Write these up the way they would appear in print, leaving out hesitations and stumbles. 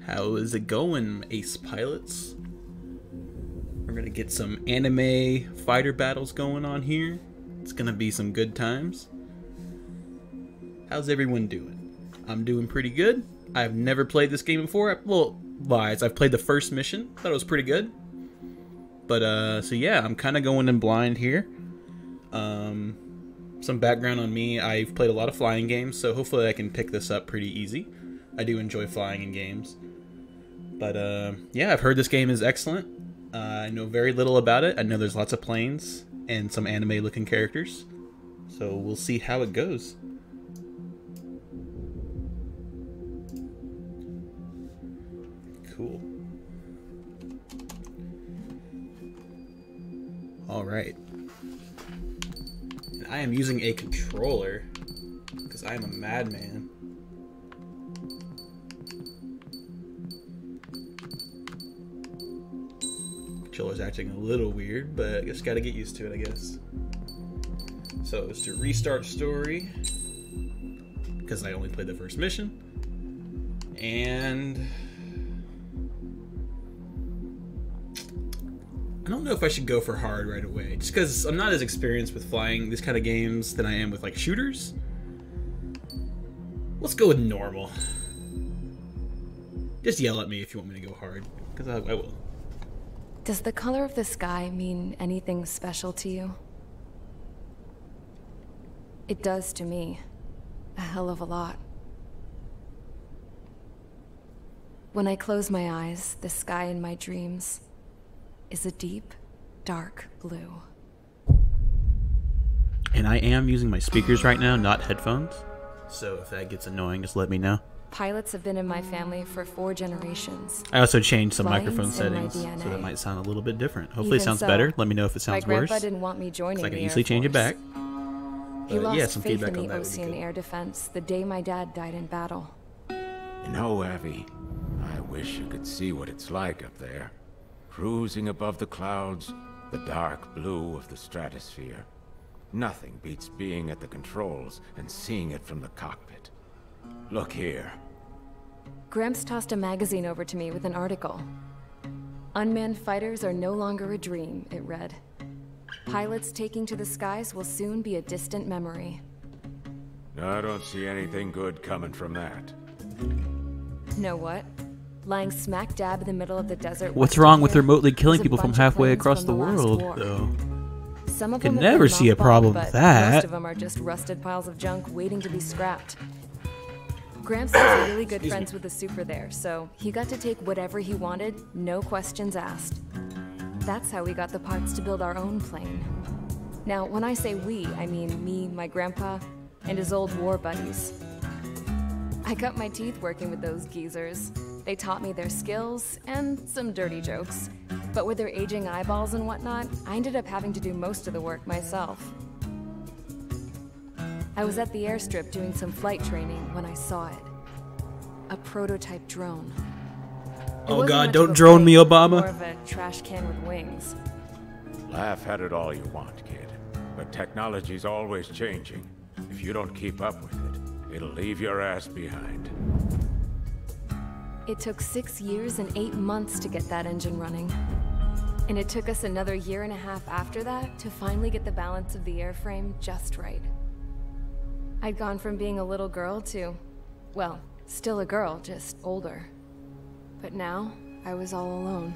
How is it going, Ace Pilots? We're gonna get some anime fighter battles going on here. It's gonna be some good times. How's everyone doing? I'm doing pretty good. I've never played this game before. Well, lies. I've played the first mission. Thought it was pretty good. But, so yeah, I'm kind of going in blind here. Some background on me. I've played a lot of flying games, so hopefully I can pick this up pretty easy. I do enjoy flying in games. But, yeah, I've heard this game is excellent. I know very little about it. I know there's lots of planes and some anime-looking characters. So we'll see how it goes. Cool. Alright. I am using a controller because I am a madman. Controller's acting a little weird, but I just gotta get used to it, I guess. So it's to restart story because I only played the first mission. And I don't know if I should go for hard right away, just because I'm not as experienced with flying these kind of games than I am with like shooters. Let's go with normal. Just yell at me if you want me to go hard, because I will. Does the color of the sky mean anything special to you? It does to me. A hell of a lot. When I close my eyes, the sky in my dreams is a deep, dark blue. And I am using my speakers right now, not headphones. So if that gets annoying, just let me know. Pilots have been in my family for 4 generations. I also changed some microphone Flying's in my settings, so that DNA. might sound a little bit different. Hopefully it Even sounds so, better. Let me know if it sounds My worse. grandpa didn't want me joining I can the easily Air change it Force. back. He lost Yeah, some faith feedback in on the that would be Ocean good. Air Defense the day my dad died in battle. You know, Abby, I wish you could see what it's like up there. Cruising above the clouds, the dark blue of the stratosphere. Nothing beats being at the controls and seeing it from the cockpit. Look here. Gramps tossed a magazine over to me with an article. Unmanned fighters are no longer a dream, it read. Pilots taking to the skies will soon be a distant memory. I don't see anything good coming from that. Know what? Lying smack dab in the middle of the desert. What's west of wrong with here remotely killing is a people from bunch of halfway planes across from the last world, war. though? Some of Can them have never been see a mothballed, problem with but that. most of them are just rusted piles of junk waiting to be scrapped. Gramps was really good friends with the super there, so he got to take whatever he wanted, no questions asked. That's how we got the parts to build our own plane. Now, when I say we, I mean me, my grandpa, and his old war buddies. I cut my teeth working with those geezers. They taught me their skills, and some dirty jokes. But with their aging eyeballs and whatnot, I ended up having to do most of the work myself. I was at the airstrip doing some flight training when I saw it. A prototype drone. It Oh wasn't God, much don't of a drone plane, me, Obama. More of a trash can with wings. Laugh at it all you want, kid. But technology's always changing. If you don't keep up with it, it'll leave your ass behind. It took 6 years and 8 months to get that engine running. And it took us another 1.5 years after that to finally get the balance of the airframe just right. I'd gone from being a little girl to, well, still a girl, just older. But now, I was all alone.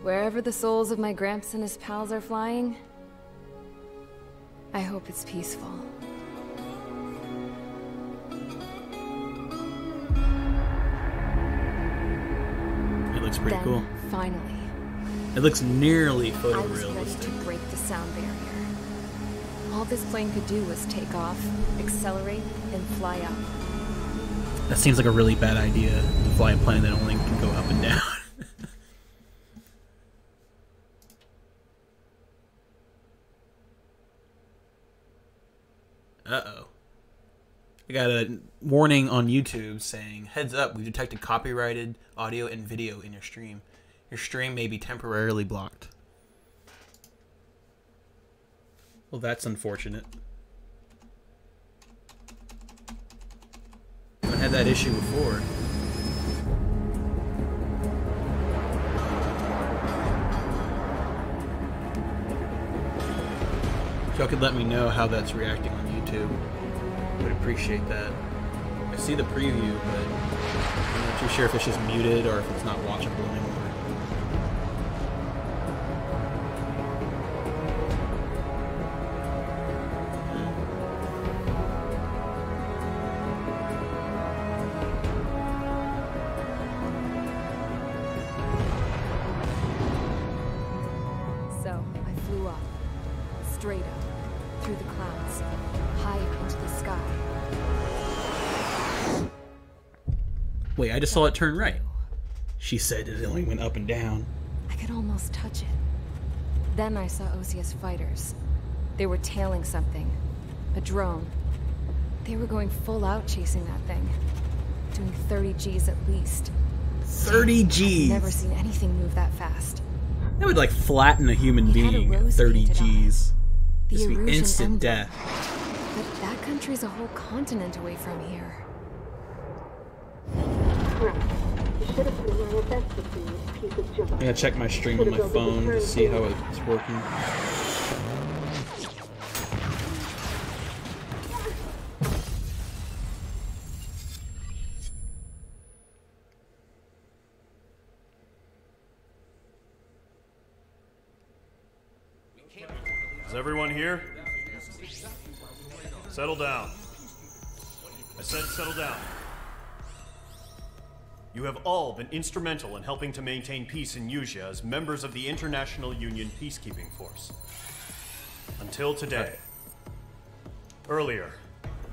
Wherever the souls of my Gramps and his pals are flying, I hope it's peaceful. It looks pretty Then, cool. finally, It looks nearly I was ready photorealistic. to break the sound barrier. All this plane could do was take off, accelerate, and fly up. That seems like a really bad idea to fly a plane that only can go up and down. Uh-oh. I got a warning on YouTube saying, heads up, we detected copyrighted audio and video in your stream. Your stream may be temporarily blocked. Well, that's unfortunate. I haven't had that issue before. If y'all could let me know how that's reacting on YouTube, I would appreciate that. I see the preview, but I'm not too sure if it's just muted or if it's not watchable anymore. So, I flew up. Straight up. Through the clouds. Higher into the sky. Wait, I just saw it turn right. She said it only went up and down. I could almost touch it. Then I saw OCS fighters. They were tailing something. A drone. They were going full out chasing that thing. Doing 30 Gs at least. 30 Gs! Never seen anything move that fast. That would like flatten a human being at 30 Gs. Just be instant death. But that country's a whole continent away from here. I'm gonna check my stream on my phone to see how it's working. Is everyone here? Settle down. I said settle down. You have all been instrumental in helping to maintain peace in Usea as members of the International Union Peacekeeping Force. Until today. Earlier,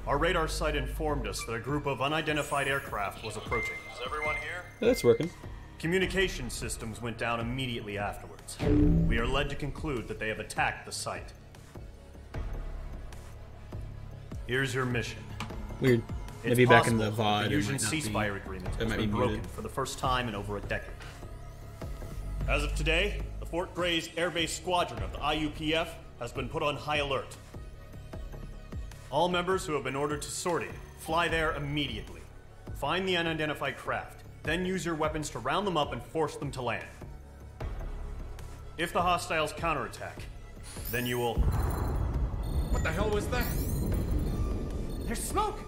our radar site informed us that a group of unidentified aircraft was approaching. Is everyone here? That's working. Communication systems went down immediately afterwards. We are led to conclude that they have attacked the site. Here's your mission. Weird. Maybe It's back in the possible VOD, the it Usean might not ceasefire be. agreement It has might be been broken muted. for the first time in over a decade. As of today, the Fort Grays Air Base Squadron of the IUPF has been put on high alert. All members who have been ordered to sortie, fly there immediately. Find the unidentified craft, then use your weapons to round them up and force them to land. If the hostiles counterattack, then you will... What the hell was that? There's smoke!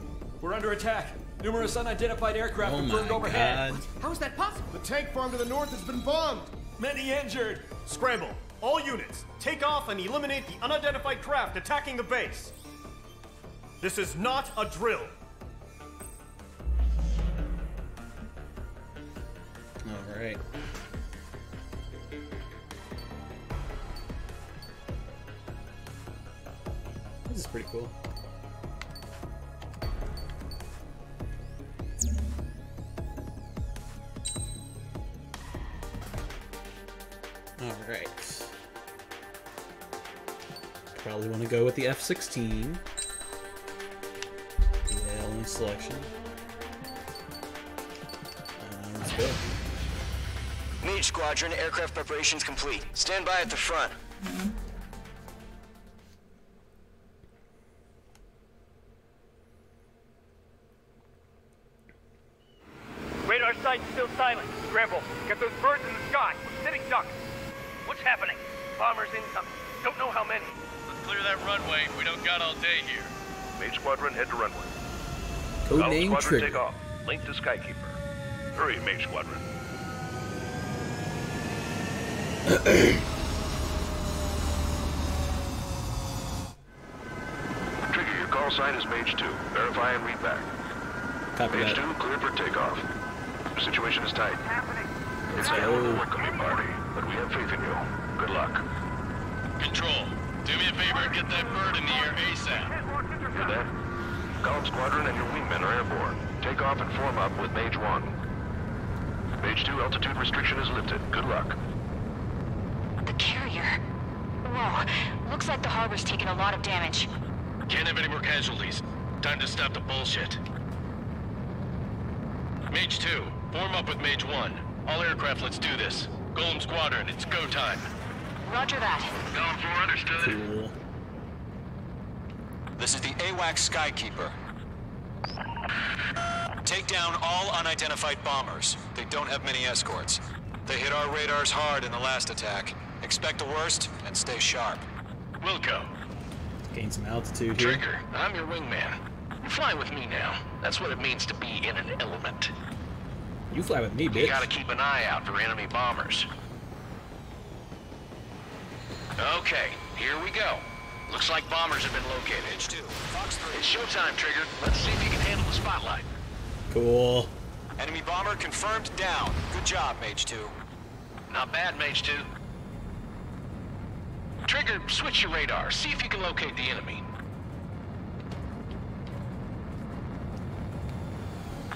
We're under attack. Numerous unidentified aircraft Oh confirmed my overhead. God. How is that possible? The tank farm to the north has been bombed. Many injured. Scramble! All units, take off and eliminate the unidentified craft attacking the base! This is not a drill! Alright. This is pretty cool. Alright. Probably want to go with the F-16. Yeah, only selection. Let's go. Mage Squadron, aircraft preparations complete. Stand by at the front. Radar site's still silent. Scramble. Get those birds in the sky. We're sitting ducks. What's happening? Bombers incoming. Don't know how many. Let's clear that runway. We don't got all day here. Mage Squadron, head to runway. Codename Squadron, Trigger. take off. Link to Skykeeper. Hurry, Mage Squadron. Trigger, your call sign is Mage 2. Verify and read back. Copy Mage that. 2, cleared for takeoff. The situation is tight. It's a hell of a welcoming party, but we have faith in you. Good luck. Control, do me a favor and get that bird in the air ASAP. Hear that? Column Squadron and your wingmen are airborne. Take off and form up with Mage 1. Mage 2, altitude restriction is lifted. Good luck. The carrier. Whoa. Looks like the harbor's taken a lot of damage. Can't have any more casualties. Time to stop the bullshit. Mage 2, form up with Mage 1. All aircraft, let's do this. Golem Squadron, it's go time. Roger that. Column 4, understood. Cool. This is the AWACS Skykeeper. Take down all unidentified bombers. They don't have many escorts. They hit our radars hard in the last attack. Expect the worst and stay sharp. Wilco. Gain some altitude here. Trigger, I'm your wingman. You're flying with me now. That's what it means to be in an element. You fly with me, bitch. You gotta keep an eye out for enemy bombers. Okay, here we go. Looks like bombers have been located. H2, Fox 3. It's showtime, Trigger. Let's see if you can handle the spotlight. Cool. Enemy bomber confirmed down. Good job, Mage 2. Not bad, Mage 2. Trigger, switch your radar. See if you can locate the enemy.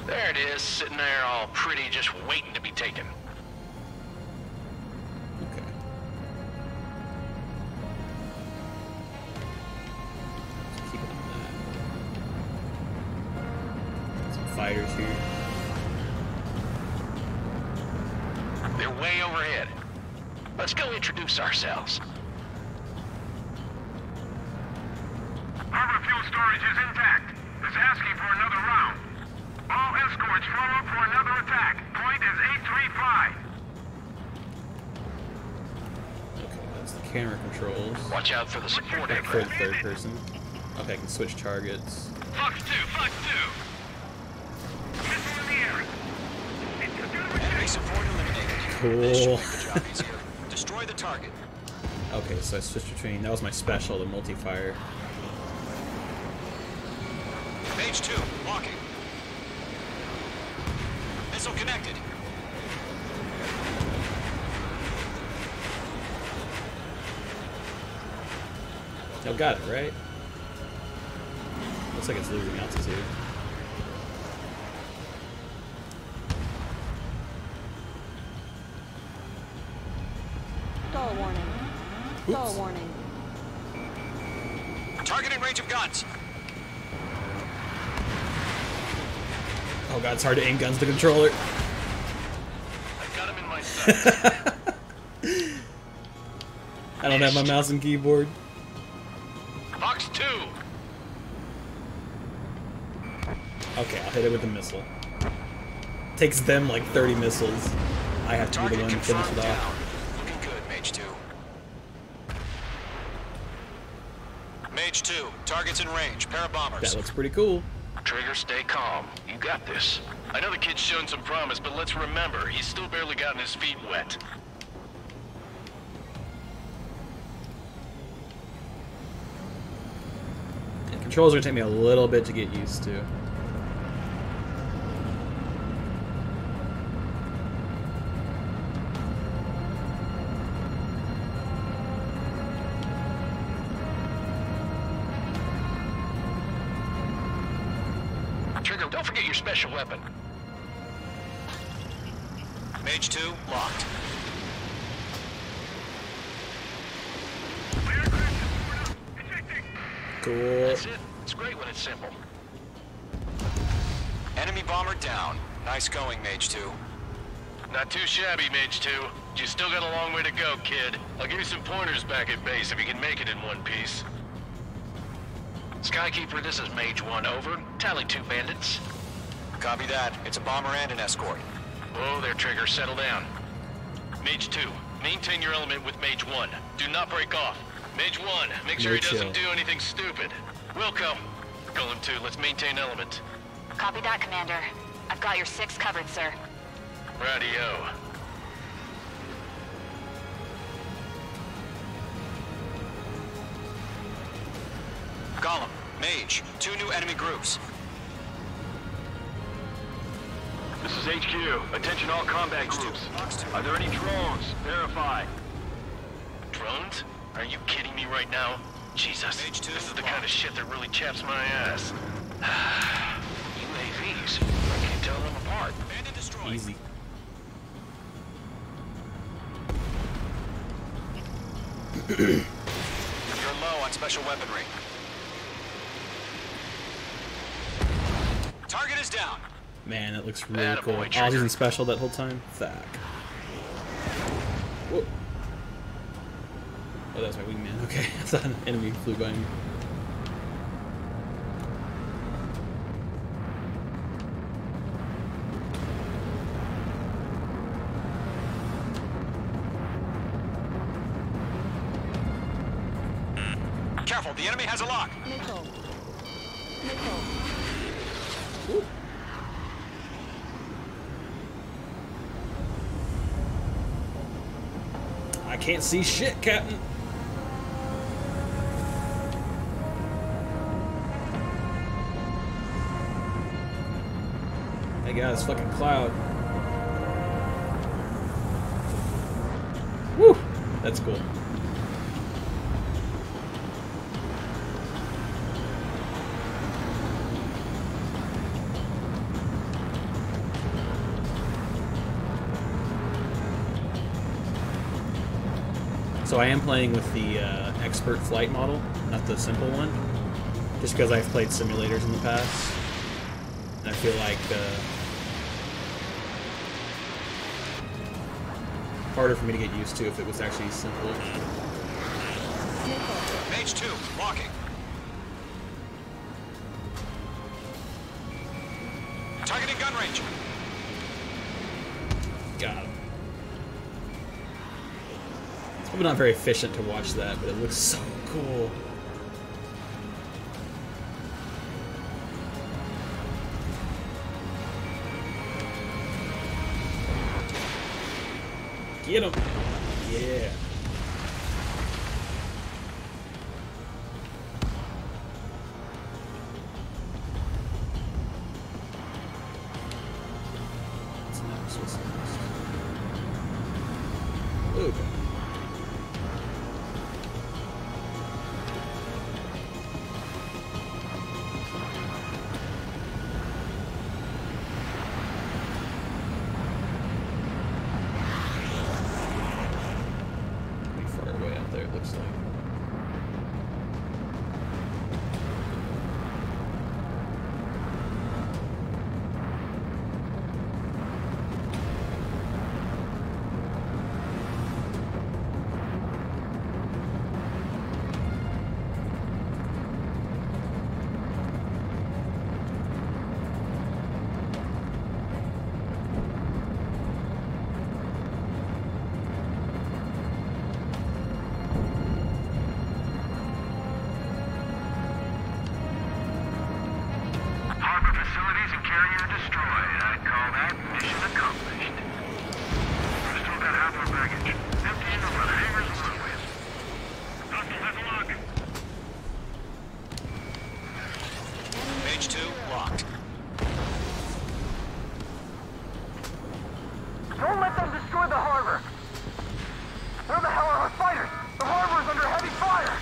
There it is, sitting there all pretty, just waiting to be taken. Okay. Let's keep it on that. Some fighters here. They're way overhead. Let's go introduce ourselves. Harbor fuel storage is intact. It's asking for another round. All escorts form up for another attack. Point is 835. Okay, that's the camera controls. Watch out for the support For the aircraft. third person. Okay, I can switch targets. Fox 2, Fox 2. Missile in the air. Enemy support eliminated. Cool. This should make the job easier. Destroy the target. Okay, so I switched between. That was my special, the multi-fire. Mage 2, walking. Missile connected. Y'all got it, right? Looks like it's losing altitude. Stall warning. Stall Oops. warning. Target in range of guns. Oh god, it's hard to aim guns to controller. I've got him in my sights. I don't have my mouse and keyboard. Fox 2. Okay, I'll hit it with a missile. Takes them like 30 missiles. I have to be the Target one to finish confirmed it off. down. Looking good, Mage 2. Mage 2, targets in range. Pair of bombers. That looks pretty cool. Trigger, stay calm. You got this. I know the kid's shown some promise, but let's remember, he's still barely gotten his feet wet. The controls are gonna take me a little bit to get used to. Trigger, don't forget your special weapon. Mage 2, locked. Cool. That's it. It's great when it's simple. Enemy bomber down. Nice going, Mage 2. Not too shabby, Mage 2. You still got a long way to go, kid. I'll give you some pointers back at base if you can make it in one piece. Skykeeper, this is Mage 1, over. Tally 2 bandits. Copy that. It's a bomber and an escort. Whoa there, Trigger. Settle down. Mage 2, maintain your element with Mage 1. Do not break off. Mage 1, make sure he doesn't do anything stupid. Wilco. Golem 2, let's maintain element. Copy that, Commander. I've got your 6 covered, sir. Radio. Golem, Mage, 2 new enemy groups. This is HQ. Attention all combat groups. Are there any drones? Verify. Drones? Are you kidding me right now? Jesus, Mage 2, this is the kind of shit that really chaps my ass. UAVs. I can't tell them apart. Abandon destroyed. Easy. You're low on special weaponry. Target is down. Man, that looks really Attaboy, cool. I was Trigger. using special that whole time. Fuck. Whoa. Oh, that was my wingman. Okay, I thought an enemy flew by me. Careful, the enemy has a lock. Ooh. I can't see shit, Captain. Hey guys, fucking cloud. Woo! That's cool. So I am playing with the expert flight model, not the simple one, just because I've played simulators in the past, and I feel like harder for me to get used to if it was actually simple. Mage 2, locking. Targeting gun range. Got him. It's probably not very efficient to watch that, but it looks so cool. Get him! Yeah. What's next? What's next? Okay. Looks like. Facilities and carrier destroyed. I'd call that mission accomplished. We've still got half our baggage. Emptying over the hangars and runways. Hostile has a lock. Mage 2, locked. Don't let them destroy the harbor! Where the hell are our fighters? The harbor is under heavy fire!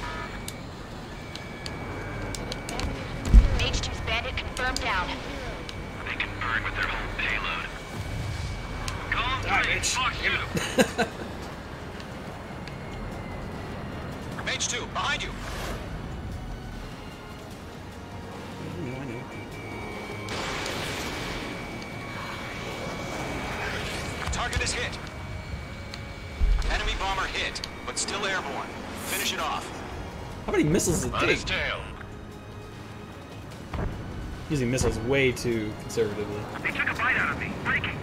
Mage 2's bandit confirmed down. They can burn with their whole payload. Call 3, Fox 2. Mage 2, behind you. Target is hit. Enemy bomber hit, but still airborne. Finish it off. How many missiles does it On his take? tail. Using missiles way too conservatively. They took a bite out of me. Breaking.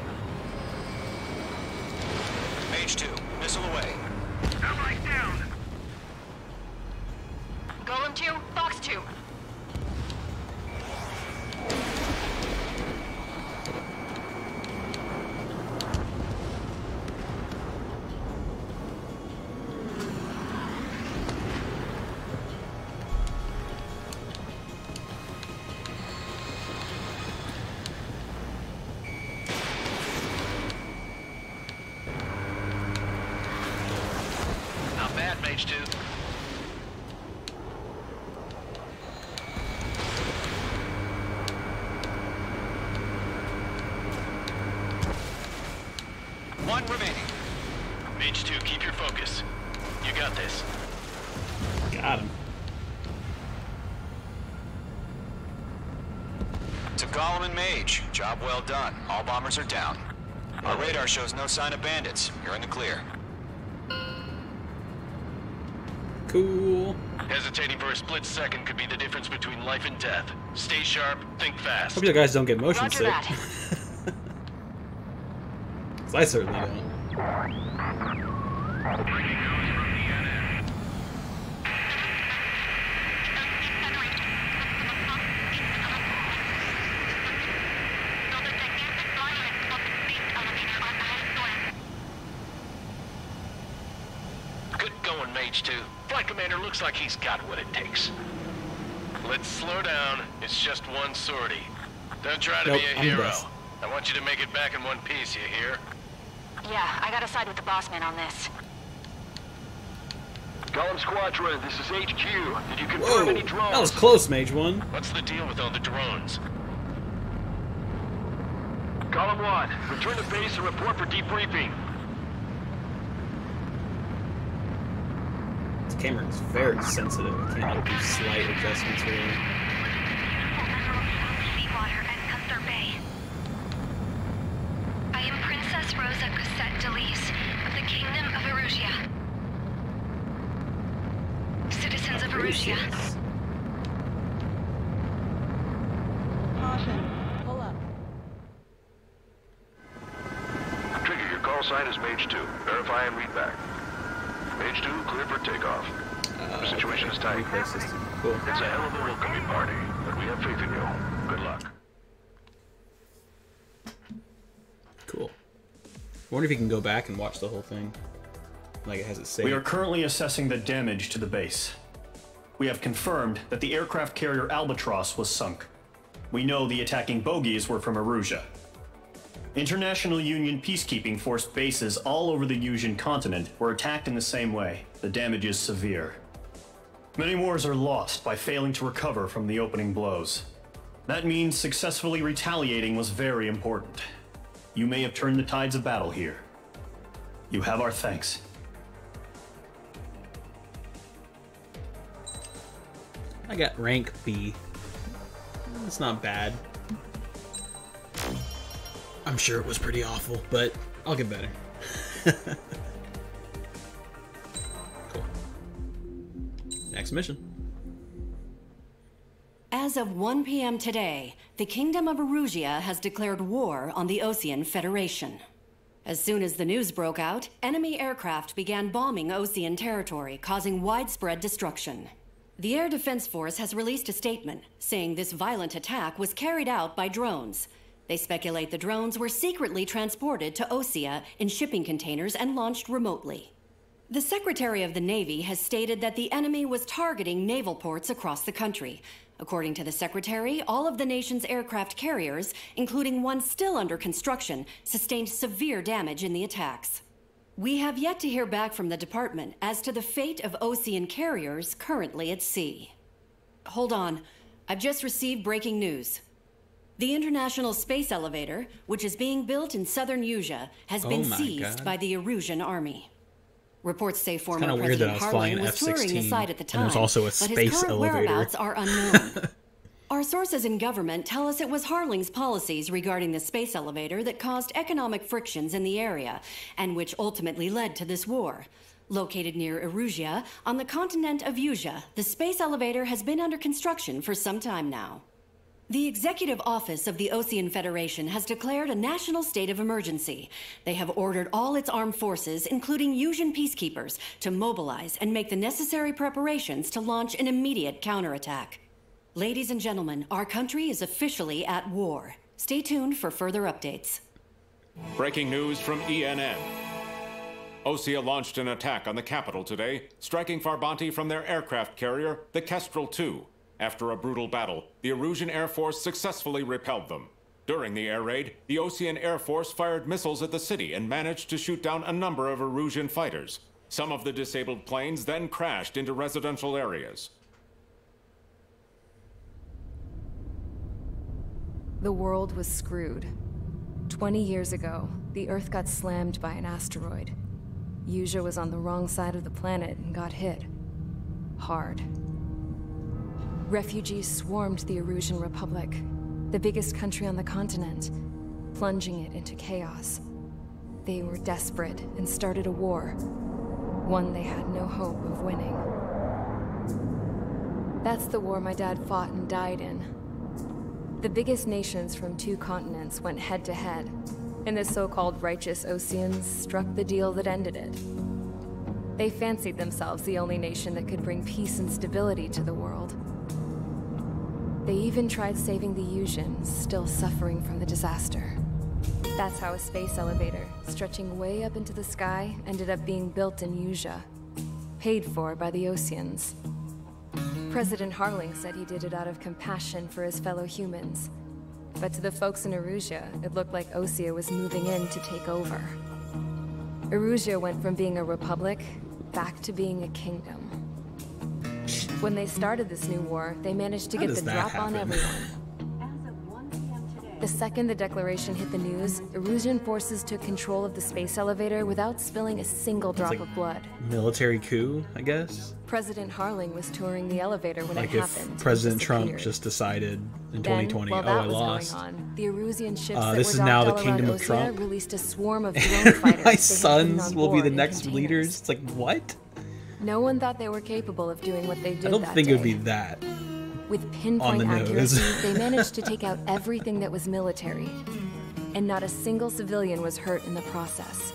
Mage 2, missile away. Allies down. Golem 2, Fox 2. Not bad, Mage 2. One remaining. Mage 2, keep your focus. You got this. Got him. To Golem and Mage, job well done. All bombers are down. Our radar shows no sign of bandits. You're in the clear. Cool. Hesitating for a split second could be the difference between life and death. Stay sharp, think fast. Hope you guys don't get motion Roger sick. that. 'Cause I certainly don't. Mage 2. Flight Commander looks like he's got what it takes. Let's slow down. It's just one sortie. Don't try to be a hero. I want you to make it back in one piece, you hear? Yeah, I gotta side with the boss man on this. Golem Squadron, this is HQ. Did you confirm any drones? That was close, Mage 1. What's the deal with all the drones? Golem 1, return to base and report for debriefing. This camera is very sensitive. I can't do slight adjustments here. Seawater at Gunther Bay. I am Princess Rosa Cosette Delise of the Kingdom of Erusia. Citizens of Erusia. Pull up. Trigger, your call sign is Mage 2. Verify and read back. Mage 2, clear for takeoff. The situation is tight. Cool. It's a hell of a welcoming party, but we have faith in you. Good luck. Cool. I wonder if you can go back and watch the whole thing. Like it has it saved. We are currently assessing the damage to the base. We have confirmed that the aircraft carrier Albatross was sunk. We know the attacking bogies were from Erusia. International Union peacekeeping force bases all over the Yusian continent were attacked in the same way. The damage is severe. Many wars are lost by failing to recover from the opening blows. That means successfully retaliating was very important. You may have turned the tides of battle here. You have our thanks. I got rank B. It's not bad. I'm sure it was pretty awful, but I'll get better. Cool. Next mission. As of 1 p.m. today, the Kingdom of Erusia has declared war on the Osean Federation. As soon as the news broke out, enemy aircraft began bombing Osean territory, causing widespread destruction. The Air Defense Force has released a statement saying this violent attack was carried out by drones. They speculate the drones were secretly transported to Osea in shipping containers and launched remotely. The Secretary of the Navy has stated that the enemy was targeting naval ports across the country. According to the Secretary, all of the nation's aircraft carriers, including one still under construction, sustained severe damage in the attacks. We have yet to hear back from the department as to the fate of Osean carriers currently at sea. Hold on, I've just received breaking news. The International Space Elevator, which is being built in southern Yusia, has been seized by the Erusian army. Reports say former President Harlan was touring the site at the time, there's also a but his current elevator. whereabouts are unknown. Our sources in government tell us it was Harling's policies regarding the space elevator that caused economic frictions in the area, and which ultimately led to this war. Located near Erusia, on the continent of Yusia, the space elevator has been under construction for some time now. The Executive Office of the Osean Federation has declared a national state of emergency. They have ordered all its armed forces, including Yusian peacekeepers, to mobilize and make the necessary preparations to launch an immediate counterattack. Ladies and gentlemen, our country is officially at war. Stay tuned for further updates. Breaking news from ENN. Osea launched an attack on the capital today, striking Farbanti from their aircraft carrier, the Kestrel II. After a brutal battle, the Erusian Air Force successfully repelled them. During the air raid, the Osean Air Force fired missiles at the city and managed to shoot down a number of Erusian fighters. Some of the disabled planes then crashed into residential areas. The world was screwed. 20 years ago, the Earth got slammed by an asteroid. Yusia was on the wrong side of the planet and got hit. Hard. Refugees swarmed the Erusian Republic, the biggest country on the continent, plunging it into chaos. They were desperate and started a war, one they had no hope of winning. That's the war my dad fought and died in. The biggest nations from 2 continents went head-to-head, and the so-called righteous Oseans struck the deal that ended it. They fancied themselves the only nation that could bring peace and stability to the world. They even tried saving the Yusians, still suffering from the disaster. That's how a space elevator, stretching way up into the sky, ended up being built in Yusia. paid for by the Oseans. President Harling said he did it out of compassion for his fellow humans. But to the folks in Erusia, it looked like Osea was moving in to take over. Erusia went from being a republic back to being a kingdom. When they started this new war, they managed to get the drop on everyone. The second the declaration hit the news, Erusian forces took control of the space elevator without spilling a single drop of blood. Military coup, I guess? President Harling was touring the elevator when it happened. Like if President Trump just decided in 2020, while oh, that I was lost. Going on, the Erusian ships that this were is now the docked all kingdom around of Osea Trump. released a swarm of drone fighters. My sons will be the next leaders. It's like, what? No one thought they were capable of doing what they did that day. I don't think it would be that. With pinpoint accuracy, they managed to take out everything that was military. And not a single civilian was hurt in the process.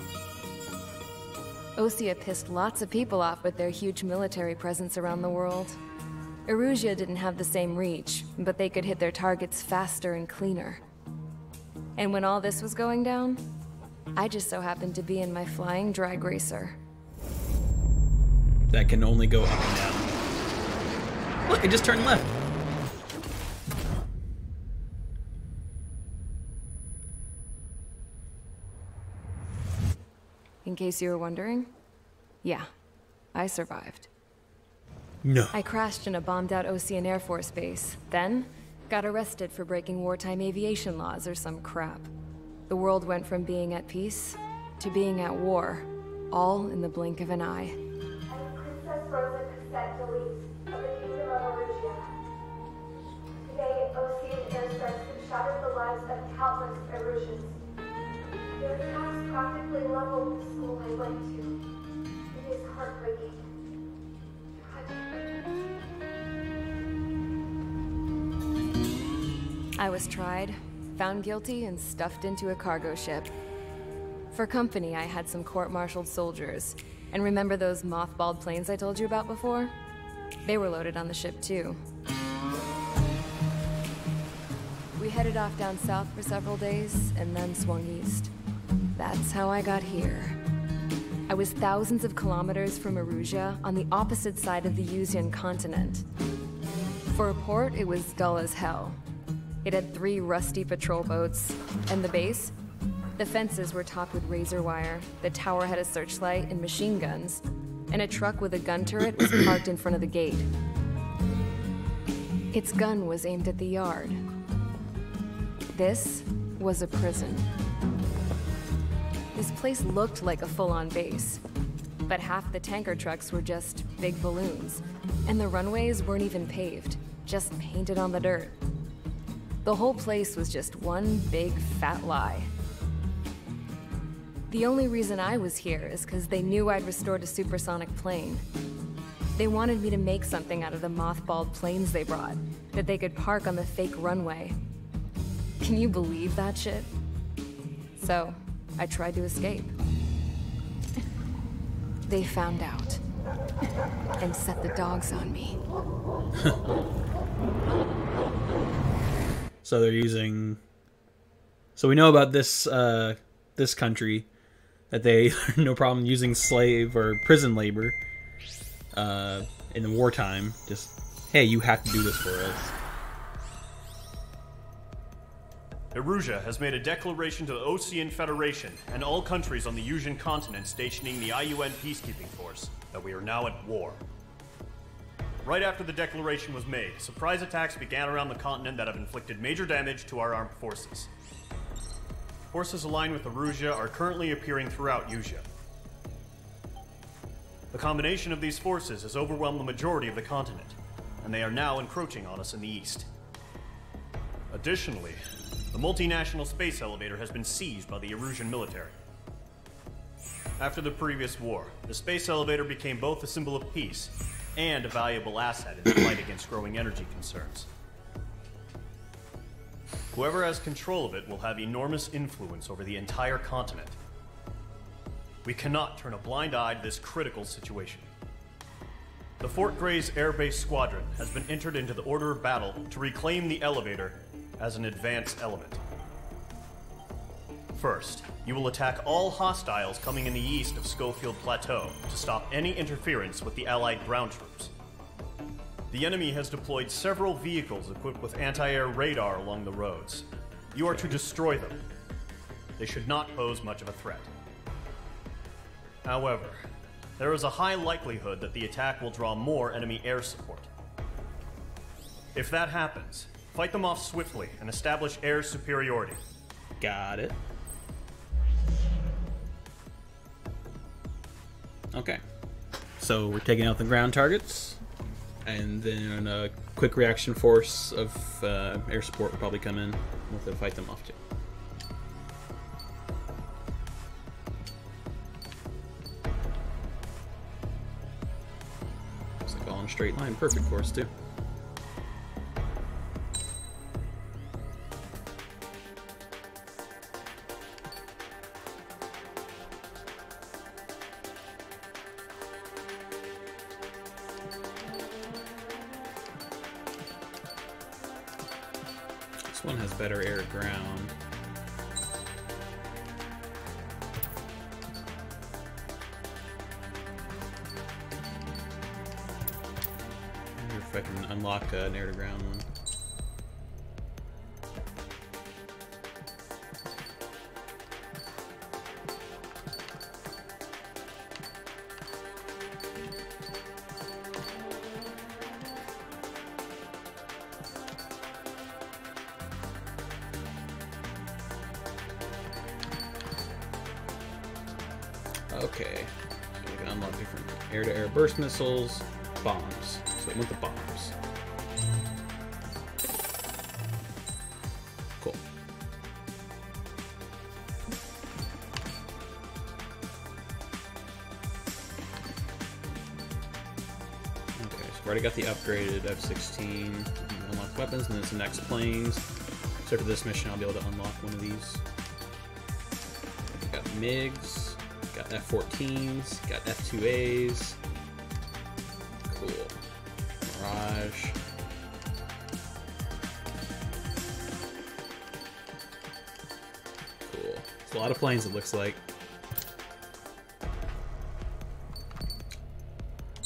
Osea pissed lots of people off with their huge military presence around the world. Erusia didn't have the same reach, but they could hit their targets faster and cleaner. And when all this was going down, I just so happened to be in my flying drag racer. That can only go up and down. Look, it just turned left. In case you were wondering, yeah, I survived. No. I crashed in a bombed-out Osean Air Force base, then got arrested for breaking wartime aviation laws or some crap. The world went from being at peace to being at war, all in the blink of an eye. Princess Rosa Cassette Delise of the Kingdom of Erusia. Today, Osean airstrikes have shattered the lives of countless Erusians. Their attacks practically leveled the school I went to. It is heartbreaking. I was tried, found guilty, and stuffed into a cargo ship. For company, I had some court-martialed soldiers. And remember those mothballed planes I told you about before? They were loaded on the ship, too. We headed off down south for several days, and then swung east. That's how I got here. I was thousands of kilometers from Erusia, on the opposite side of the Usian continent. For a port, it was dull as hell. It had 3 rusty patrol boats, and the base? The fences were topped with razor wire, the tower had a searchlight and machine guns, and a truck with a gun turret was parked in front of the gate. Its gun was aimed at the yard. This was a prison. This place looked like a full-on base, but half the tanker trucks were just big balloons, and the runways weren't even paved, just painted on the dirt. The whole place was just one big fat lie. The only reason I was here is because they knew I'd restored a supersonic plane. They wanted me to make something out of the mothballed planes they brought, that they could park on the fake runway. Can you believe that shit? So, I tried to escape. They found out, and set the dogs on me. So they're using... So we know about this, this country, that they have no problem using slave or prison labor in the wartime. Just, hey, you have to do this for us. Erusia has made a declaration to the Osean Federation and all countries on the Usian continent stationing the IUN peacekeeping force that we are now at war. Right after the declaration was made, surprise attacks began around the continent that have inflicted major damage to our armed forces. Forces aligned with Erusia are currently appearing throughout Usia. The combination of these forces has overwhelmed the majority of the continent, and they are now encroaching on us in the east. Additionally, the multinational space elevator has been seized by the Erusian military. After the previous war, the space elevator became both a symbol of peace and a valuable asset in the fight against growing energy concerns. Whoever has control of it will have enormous influence over the entire continent. We cannot turn a blind eye to this critical situation. The Fort Gray's Air Base Squadron has been entered into the order of battle to reclaim the elevator as an advanced element. First, you will attack all hostiles coming in the east of Schofield Plateau to stop any interference with the Allied ground troops. The enemy has deployed several vehicles equipped with anti-air radar along the roads. You are to destroy them. They should not pose much of a threat. However, there is a high likelihood that the attack will draw more enemy air support. If that happens, fight them off swiftly and establish air superiority. Got it. Okay. So we're taking out the ground targets, and then a quick reaction force of air support will probably come in. We'll have to fight them off too. Looks like all in a straight line. Perfect for us too. This one has better air to ground. I wonder if I can unlock an air to ground one. Okay, so we can unlock different air-to-air burst missiles, bombs. So we want the bombs. Cool. Okay, so we've already got the upgraded F-16. Unlock weapons, and then some next planes. So for this mission, I'll be able to unlock one of these. Got MiGs. Got F-14s, got F-2As. Cool. Mirage. Cool. It's a lot of planes, it looks like.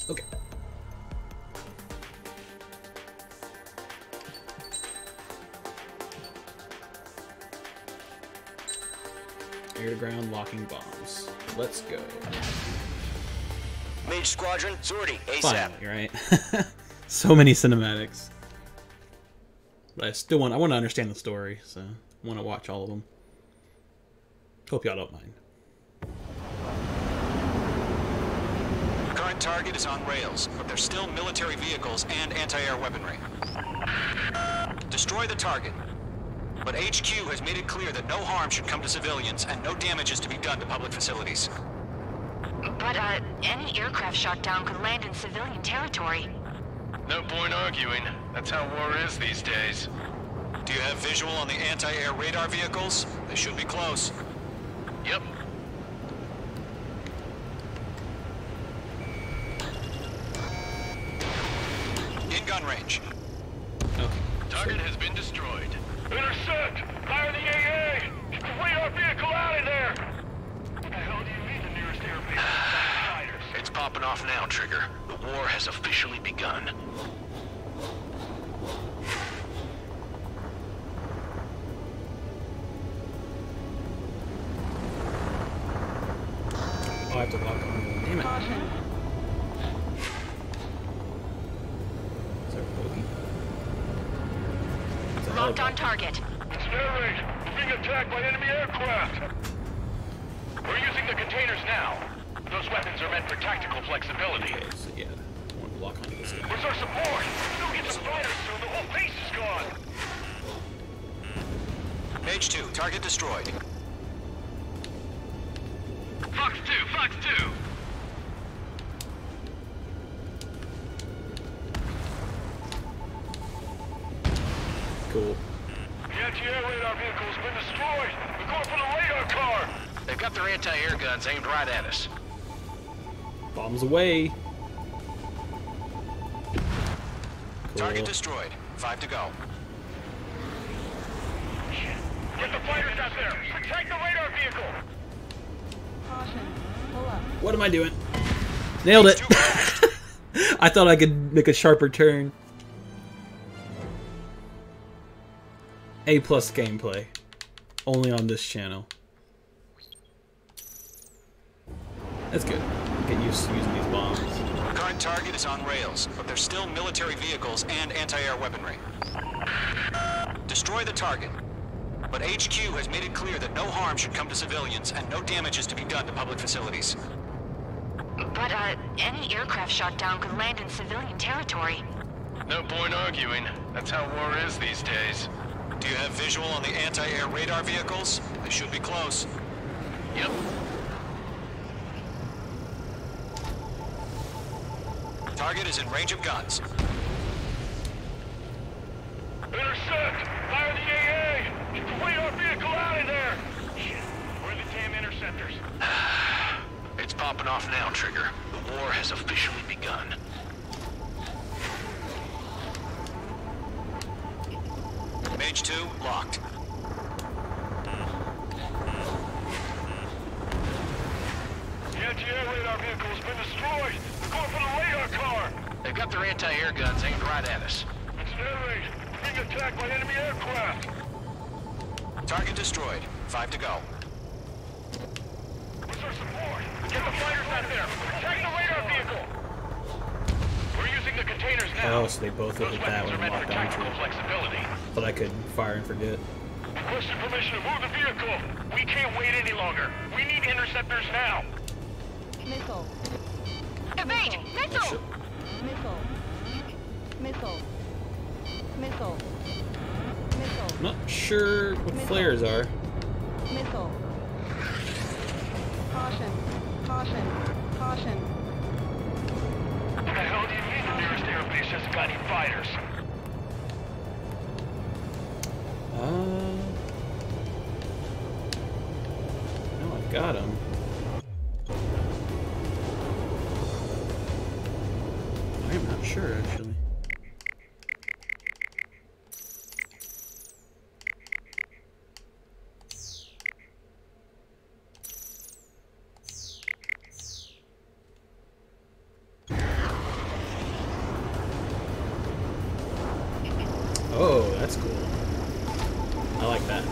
Okay. Air-to-ground locking bombs. Let's go. Mage Squadron, sortie, ASAP. Finally, right? So many cinematics. But I want to understand the story, so I want to watch all of them. Hope y'all don't mind. Current target is on rails, but there's still military vehicles and anti-air weaponry. Destroy the target. But HQ has made it clear that no harm should come to civilians and no damage is to be done to public facilities. But, any aircraft shot down could land in civilian territory. No point arguing. That's how war is these days. Do you have visual on the anti-air radar vehicles? They should be close. Yep. In gun range. Okay. Target has been destroyed. Intercept! Fire the AA! Complete our vehicle out of there! What the hell do you mean the nearest airbase? It's popping off now, Trigger. The war has officially begun. Oh, I have to lock on. Damn it. Is there a bogey? It's a Locked on helicopter. target. It's air raid! We're being attacked by enemy aircraft! We're using the containers now. Those weapons are meant for tactical flexibility. Okay, so yeah, I want to lock onto this guy. Where's our support? Don't get some fighters soon, the whole base is gone! Mage 2, target destroyed. Fox 2, Fox 2! Cool. The anti-air radar vehicle's been destroyed! We're going for the radar car! They've got their anti-air guns aimed right at us. Bombs away. Cool. Target destroyed. 5 to go. Get the fighters out there! Protect the radar vehicle! Caution. Pull up. What am I doing? Nailed it! I thought I could make a sharper turn. A+ gameplay. Only on this channel. That's good. Get used to using these bombs. Current target is on rails, but there's still military vehicles and anti-air weaponry. Destroy the target. But HQ has made it clear that no harm should come to civilians and no damage is to be done to public facilities. But, any aircraft shot down could land in civilian territory. No point arguing. That's how war is these days. Do you have visual on the anti-air radar vehicles? They should be close. Yep. Target is in range of guns. Intercept! Fire the AA! Get the radar vehicle out of there! Shit, where are the damn interceptors? It's popping off now, Trigger. The war has officially begun. Mage 2, locked. The anti-air radar vehicle has been destroyed! They're going for the radar car! They've got their anti-air guns aimed right at us. It's an air raid! Being attacked by enemy aircraft! Target destroyed. 5 to go. Where's our support? Get the fighters out there! Protect the radar vehicle! We're using the containers now. Oh, so they both hit that one and locked onto it. Flexibility. But I could fire and forget. Requesting permission to move the vehicle! We can't wait any longer! We need interceptors now! Missile. Evade! Missile! Missile. Missile. Missile. Missile. I'm not sure what flares are. Missile. Caution. Caution. Caution. What the hell do you mean the nearest airbase hasn't got any fighters? No, I've got them. I'm not sure, actually. Oh, that's cool. I like that.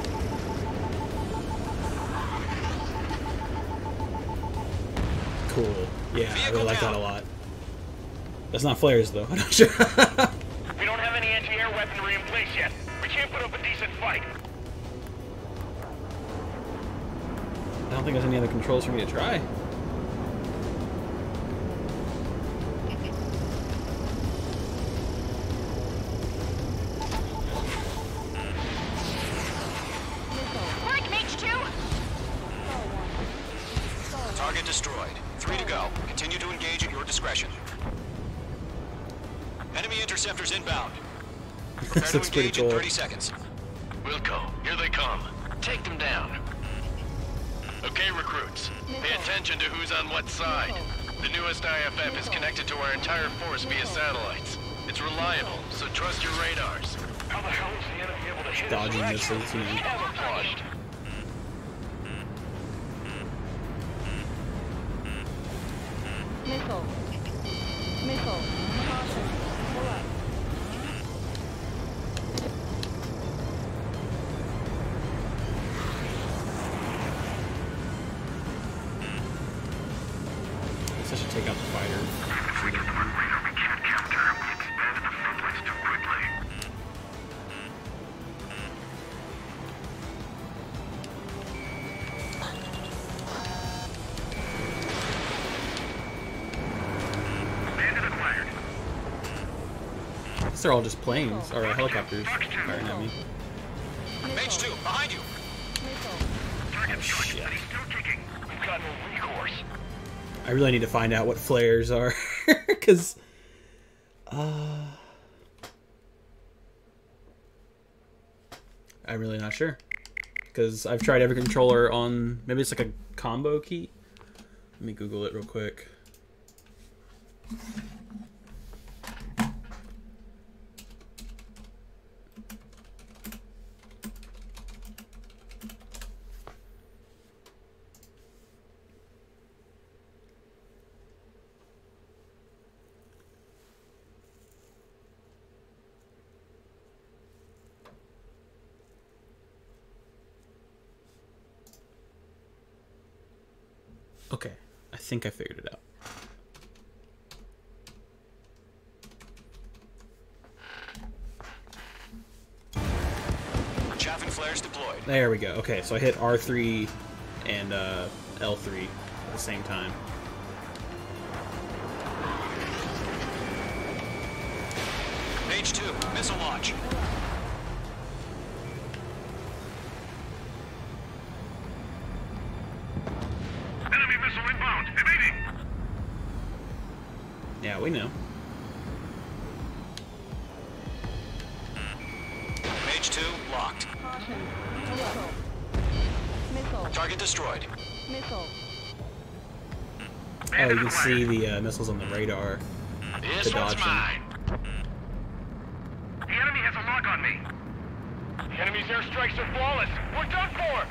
Cool. Yeah, I really like that a lot. That's not flares, though. I'm not sure. We don't have any anti-air weaponry in place yet. We can't put up a decent fight. I don't think there's any other controls for me to try. Break, Mage 2! Target destroyed. 3 to go. Continue to engage at your discretion. Enemy interceptors inbound. Prepare to engage in 30 seconds. Wilco, here they come. Take them down. Okay, recruits. Pay attention to who's on what side. The newest IFF is connected to our entire force via satellites. It's reliable, so trust your radars. How the hell is the enemy able to hit Dodging us? missiles, you know. Camouflaged. Missile. Missile. Caution. Pull up. I guess I should take out the fighter. If we get the runway that we can't capture, we expand the floodlights too quickly. Bandit acquired. They're all just planes, or helicopters firing at me. Mage 2, behind you. Target shot, but he's still kicking. We've got no recourse. I really need to find out what flares are, because I'm really not sure. Because I've tried every controller on, maybe it's like a combo key. Let me Google it real quick. Okay, I think I figured it out. Chaff and flares deployed. There we go. Okay, so I hit R3 and L3 at the same time. Page 2, missile launch. Enemy missile inbound. Evading. Yeah, we know. Page 2, locked. Caution. Missile. Missile. Target destroyed. Missile. Oh, you can see the missiles on the radar This to dodge one's them. mine. The enemy has a lock on me. The enemy's airstrikes are flawless. We're done for!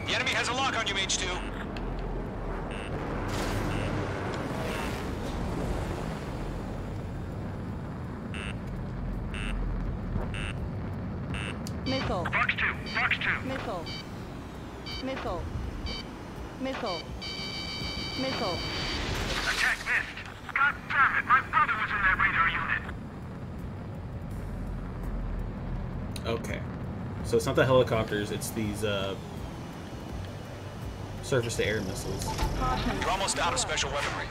The enemy has a lock on you, Mage 2. Missile. Fox 2. Fox 2. Missile. Missile. Missile. Missile. Attack missed. God damn it. My brother was in that radar unit. Okay. So it's not the helicopters, it's these surface-to-air missiles. Caution. You're almost out of special weaponry.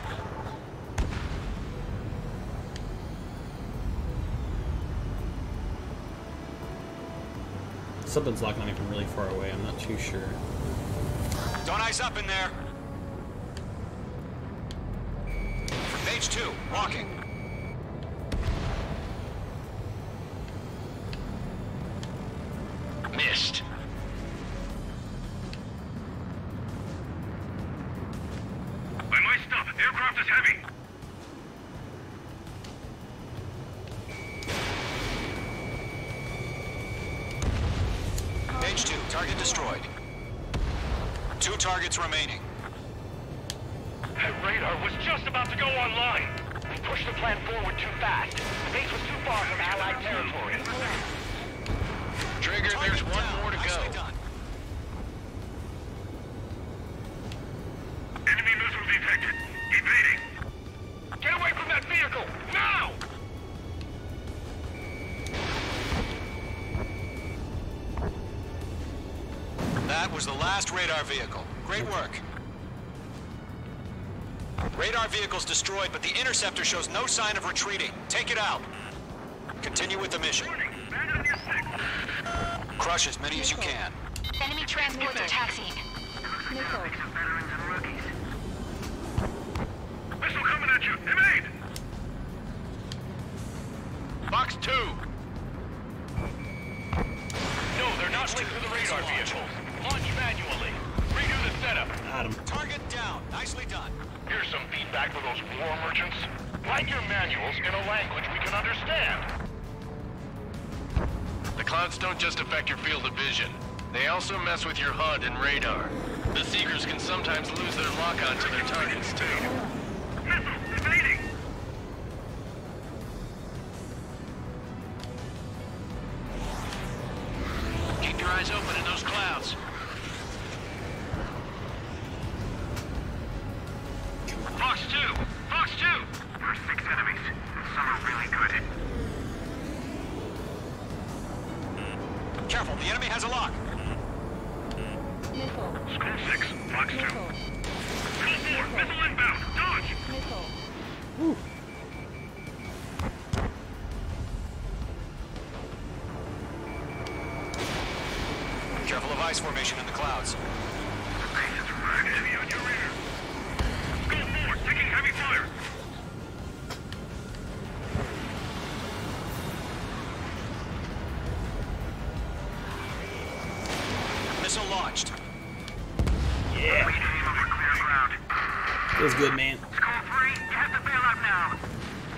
Something's locking on me from really far away, I'm not too sure. Don't ice up in there. Page 2, walking. Missed. By my stuff, aircraft is heavy. Page 2, target destroyed. 2 targets remaining. That radar was just about to go online. We pushed the plan forward too fast. The base was too far from Allied territory. Trigger, there's one more to go. Nicely done. Enemy missile detected. Evading. Get away from that vehicle! Now! That was the last radar vehicle. Great work. Radar vehicle's destroyed, but the interceptor shows no sign of retreating. Take it out. Continue with the mission. Crush as many as you can. Enemy transports are taxiing. Missile. Veterans and rookies. Missile coming at you. Evade. Box 2. No, they're not linked to the radar vehicles. Launch manually. Redo the setup. Got him. Target down. Nicely done. Here's some feedback for those war merchants. Write your manuals in a language we can understand. The clouds don't just affect your field of vision. They also mess with your HUD and radar. The Seekers can sometimes lose their lock-on to their targets, too. Missile evading. Keep your eyes open in those clouds. Fox 2. Fox 2. There are 6 enemies. Some are really good. Careful, the enemy has a lock. Missile. School 6. Fox 2. Missile. School 4. Missile inbound. Dodge. Missile. Careful of ice formation in the clouds. The base is wrecked. Enemy on your rear. School 4. Taking heavy fire. Missile launched. Yeah. We aim over clear ground. Feels good, man. School 3. You have to bail out now.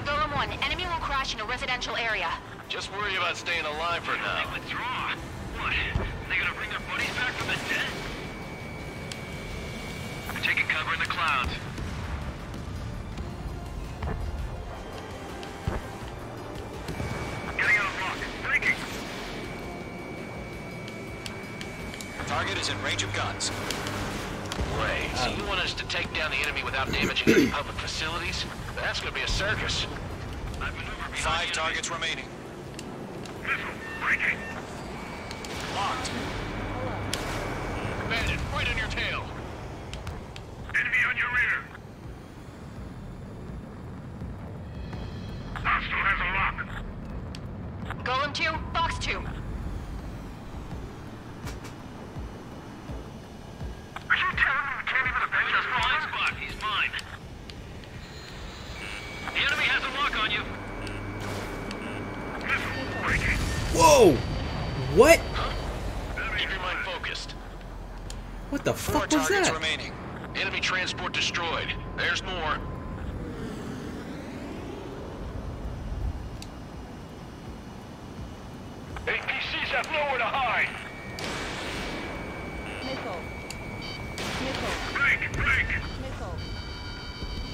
Golem 1, enemy will crash in a residential area. Just worry about staying alive for now. They withdraw. What? They gonna bring their buddies back from the dead? We're taking cover in the clouds. Getting out of lock. Breaking. Target is in range of guns. Ray, so you want us to take down the enemy without damaging any public facilities? That's gonna be a circus. 5 targets remaining. Locked. Bandit, right on your tail. Enemy on your rear. Hostile has a lock. Golem 2, Fox 2. Are you telling me we can't even avenge our Blind father? spot, he's mine. The enemy has a lock on you. Whoa! What? Keep your mind focused. What the 4 fuck was targets that? remaining. Enemy transport destroyed. There's more. APCs have nowhere to hide. Missile. Missile. Break, break. Missile.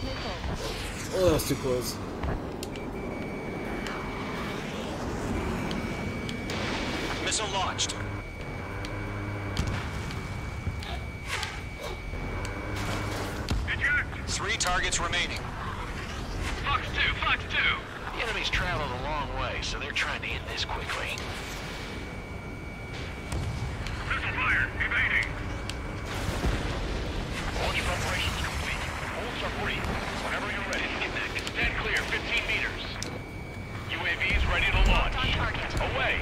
Missile. Oh, that was too close. Missile launched. Eject. 3 targets remaining. Fox 2, Fox 2. The enemy's traveled a long way, so they're trying to end this quickly. Missile fire. Evading. Launch preparations complete. Holds are free. Whenever you're ready, connect. Stand clear, 15 meters. UAVs ready to launch. On target. Away.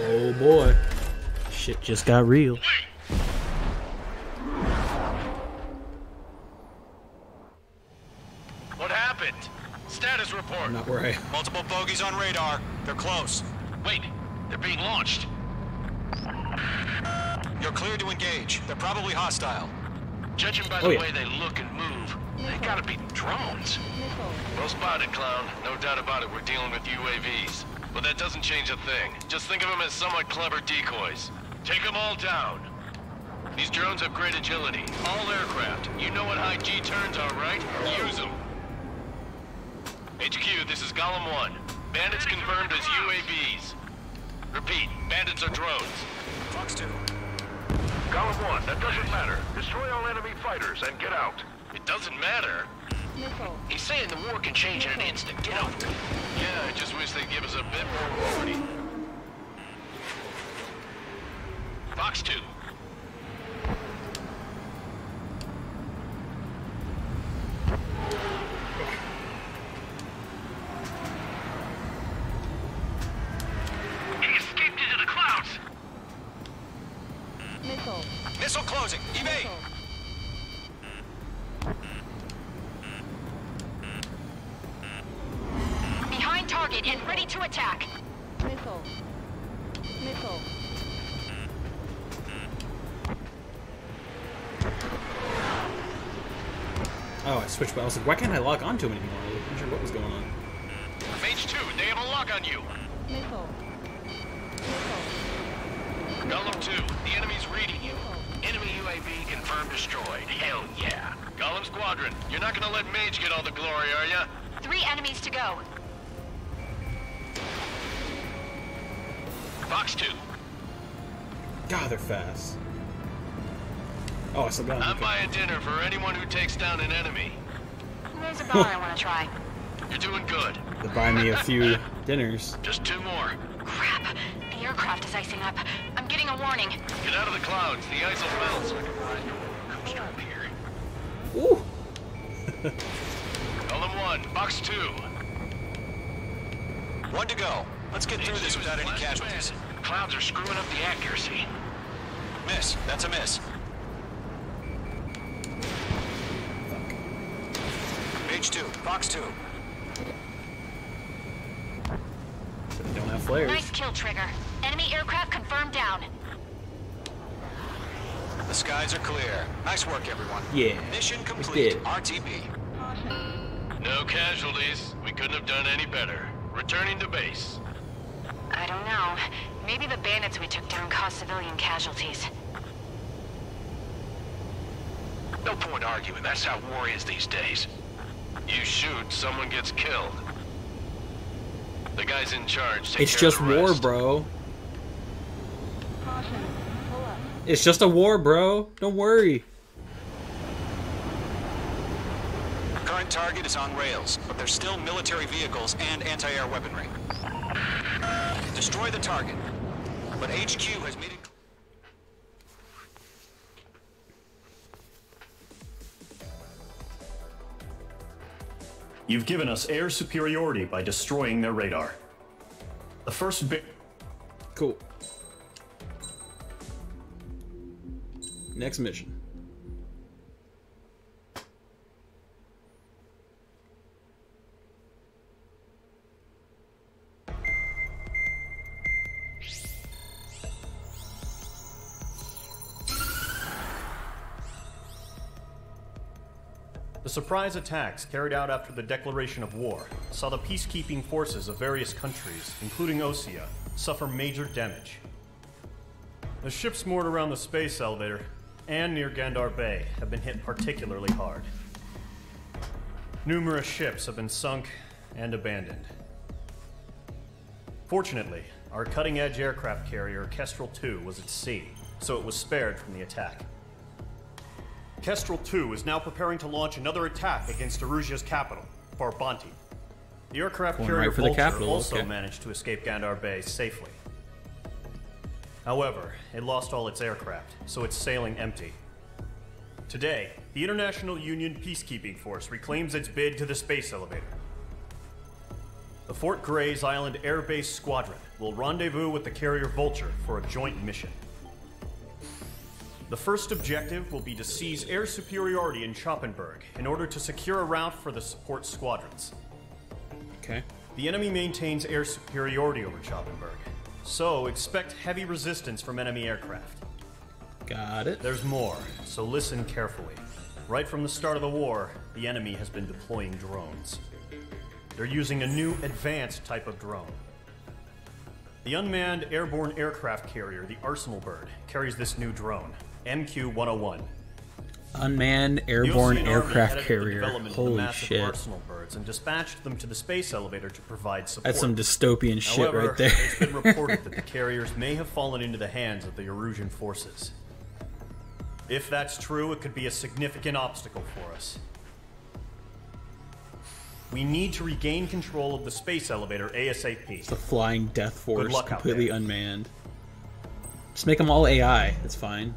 Oh boy. Shit just got real. What happened? Status report. Not where I... Multiple bogeys on radar. They're close. Wait, they're being launched. You're clear to engage. They're probably hostile. Judging by Oh, the yeah. way they look and move, they gotta be drones. Missile. Well spotted, clown. No doubt about it, we're dealing with UAVs. But that doesn't change a thing. Just think of them as somewhat clever decoys. Take them all down. These drones have great agility. All aircraft. You know what high G turns are, right? Use them. HQ, this is Golem 1. Bandits confirmed as UAVs. Repeat, bandits are drones. Fox 2. Golem 1, that doesn't matter. Destroy all enemy fighters and get out. It doesn't matter. Missile. He's saying the war can change in an instant. Get over it. Yeah, I just wish they'd give us a bit more warning. Fox 2. He escaped into the clouds. Missile. Missile closing. Evade. Missile. Behind target and ready to attack. Missile. Missile. Oh, I switched, but I was like, why can't I log on to him anymore? I wasn't sure what was going on. Mage 2, they have a lock on you. Missile. Missile. Golem 2, the enemy's reading you. Enemy UAV confirmed destroyed. Hell yeah. Golem Squadron, you're not gonna let Mage get all the glory, are ya? 3 enemies to go. Fox 2. God, they're fast. Oh, I still got him. I'm Okay. buying dinner for anyone who takes down an enemy. There's a bar I want to try. You're doing good. To buy me a few dinners. Just 2 more. Crap. The aircraft is icing up. I'm getting a warning. Get out of the clouds. The ice will melt. Come straight here. Ooh. Golem 1, Fox 2. 1 to go. Let's get through this without any casualties. Clouds are screwing up the accuracy. Miss. That's a miss. Mage 2. Fox 2. They don't have flares. Nice kill, Trigger. Enemy aircraft confirmed down. The skies are clear. Nice work, everyone. Yeah. Mission we complete. did. RTB. No casualties. We couldn't have done any better. Returning to base. I don't know. Maybe the bandits we took down caused civilian casualties. No point arguing. That's how war is these days. You shoot, someone gets killed. The guys in charge take It's care of just the war, rest. bro. Caution. Pull up. It's just a war, bro. Don't worry. Current target is on rails, but there's still military vehicles and anti-air weaponry. Destroy the target, but HQ has made it... You've given us air superiority by destroying their radar. The first bit... Cool. Next mission. The surprise attacks carried out after the declaration of war saw the peacekeeping forces of various countries, including Osea, suffer major damage. The ships moored around the space elevator and near Gandar Bay have been hit particularly hard. Numerous ships have been sunk and abandoned. Fortunately, our cutting-edge aircraft carrier Kestrel II was at sea, so it was spared from the attack. Kestrel II is now preparing to launch another attack against Erusia's capital, Farbanti. The aircraft carrier right for the Vulture capital, also okay. managed to escape Gandar Bay safely. However, it lost all its aircraft, so it's sailing empty. Today, the International Union Peacekeeping Force reclaims its bid to the space elevator. The Fort Grays Island Air Base Squadron will rendezvous with the carrier Vulture for a joint mission. The first objective will be to seize air superiority in Schoppenberg in order to secure a route for the support squadrons. Okay. The enemy maintains air superiority over Schoppenberg, so expect heavy resistance from enemy aircraft. Got it. There's more, so listen carefully. Right from the start of the war, the enemy has been deploying drones. They're using a new advanced type of drone. The unmanned airborne aircraft carrier, the Arsenal Bird, carries this new drone. MQ-101. Unmanned airborne The Ocean aircraft Army headed carrier. the development of the Holy massive shit. Arsenal Birds and dispatched them to the space elevator to provide support. That's some dystopian shit However, right there. it's been reported that the carriers may have fallen into the hands of the Erusian forces. If that's true, it could be a significant obstacle for us. We need to regain control of the space elevator ASAP. It's a flying death force, luck out completely there. unmanned. Just make them all AI. That's fine.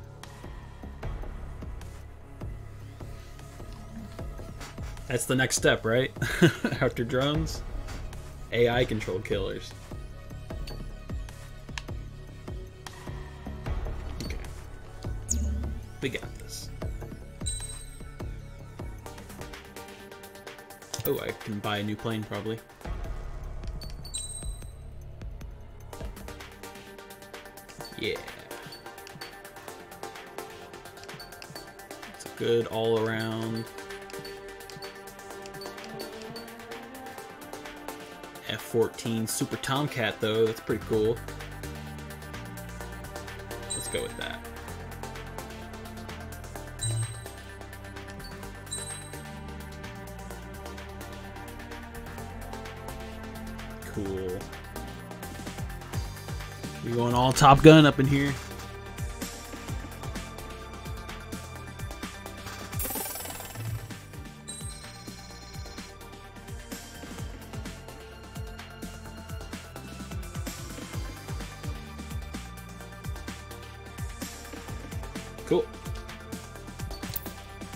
That's the next step, right? After drones, AI controlled killers. Okay. We got this. Oh, I can buy a new plane probably. Yeah. It's a good all around. F-14 Super Tomcat though, that's pretty cool. Let's go with that. Cool. We going all Top Gun up in here. Cool.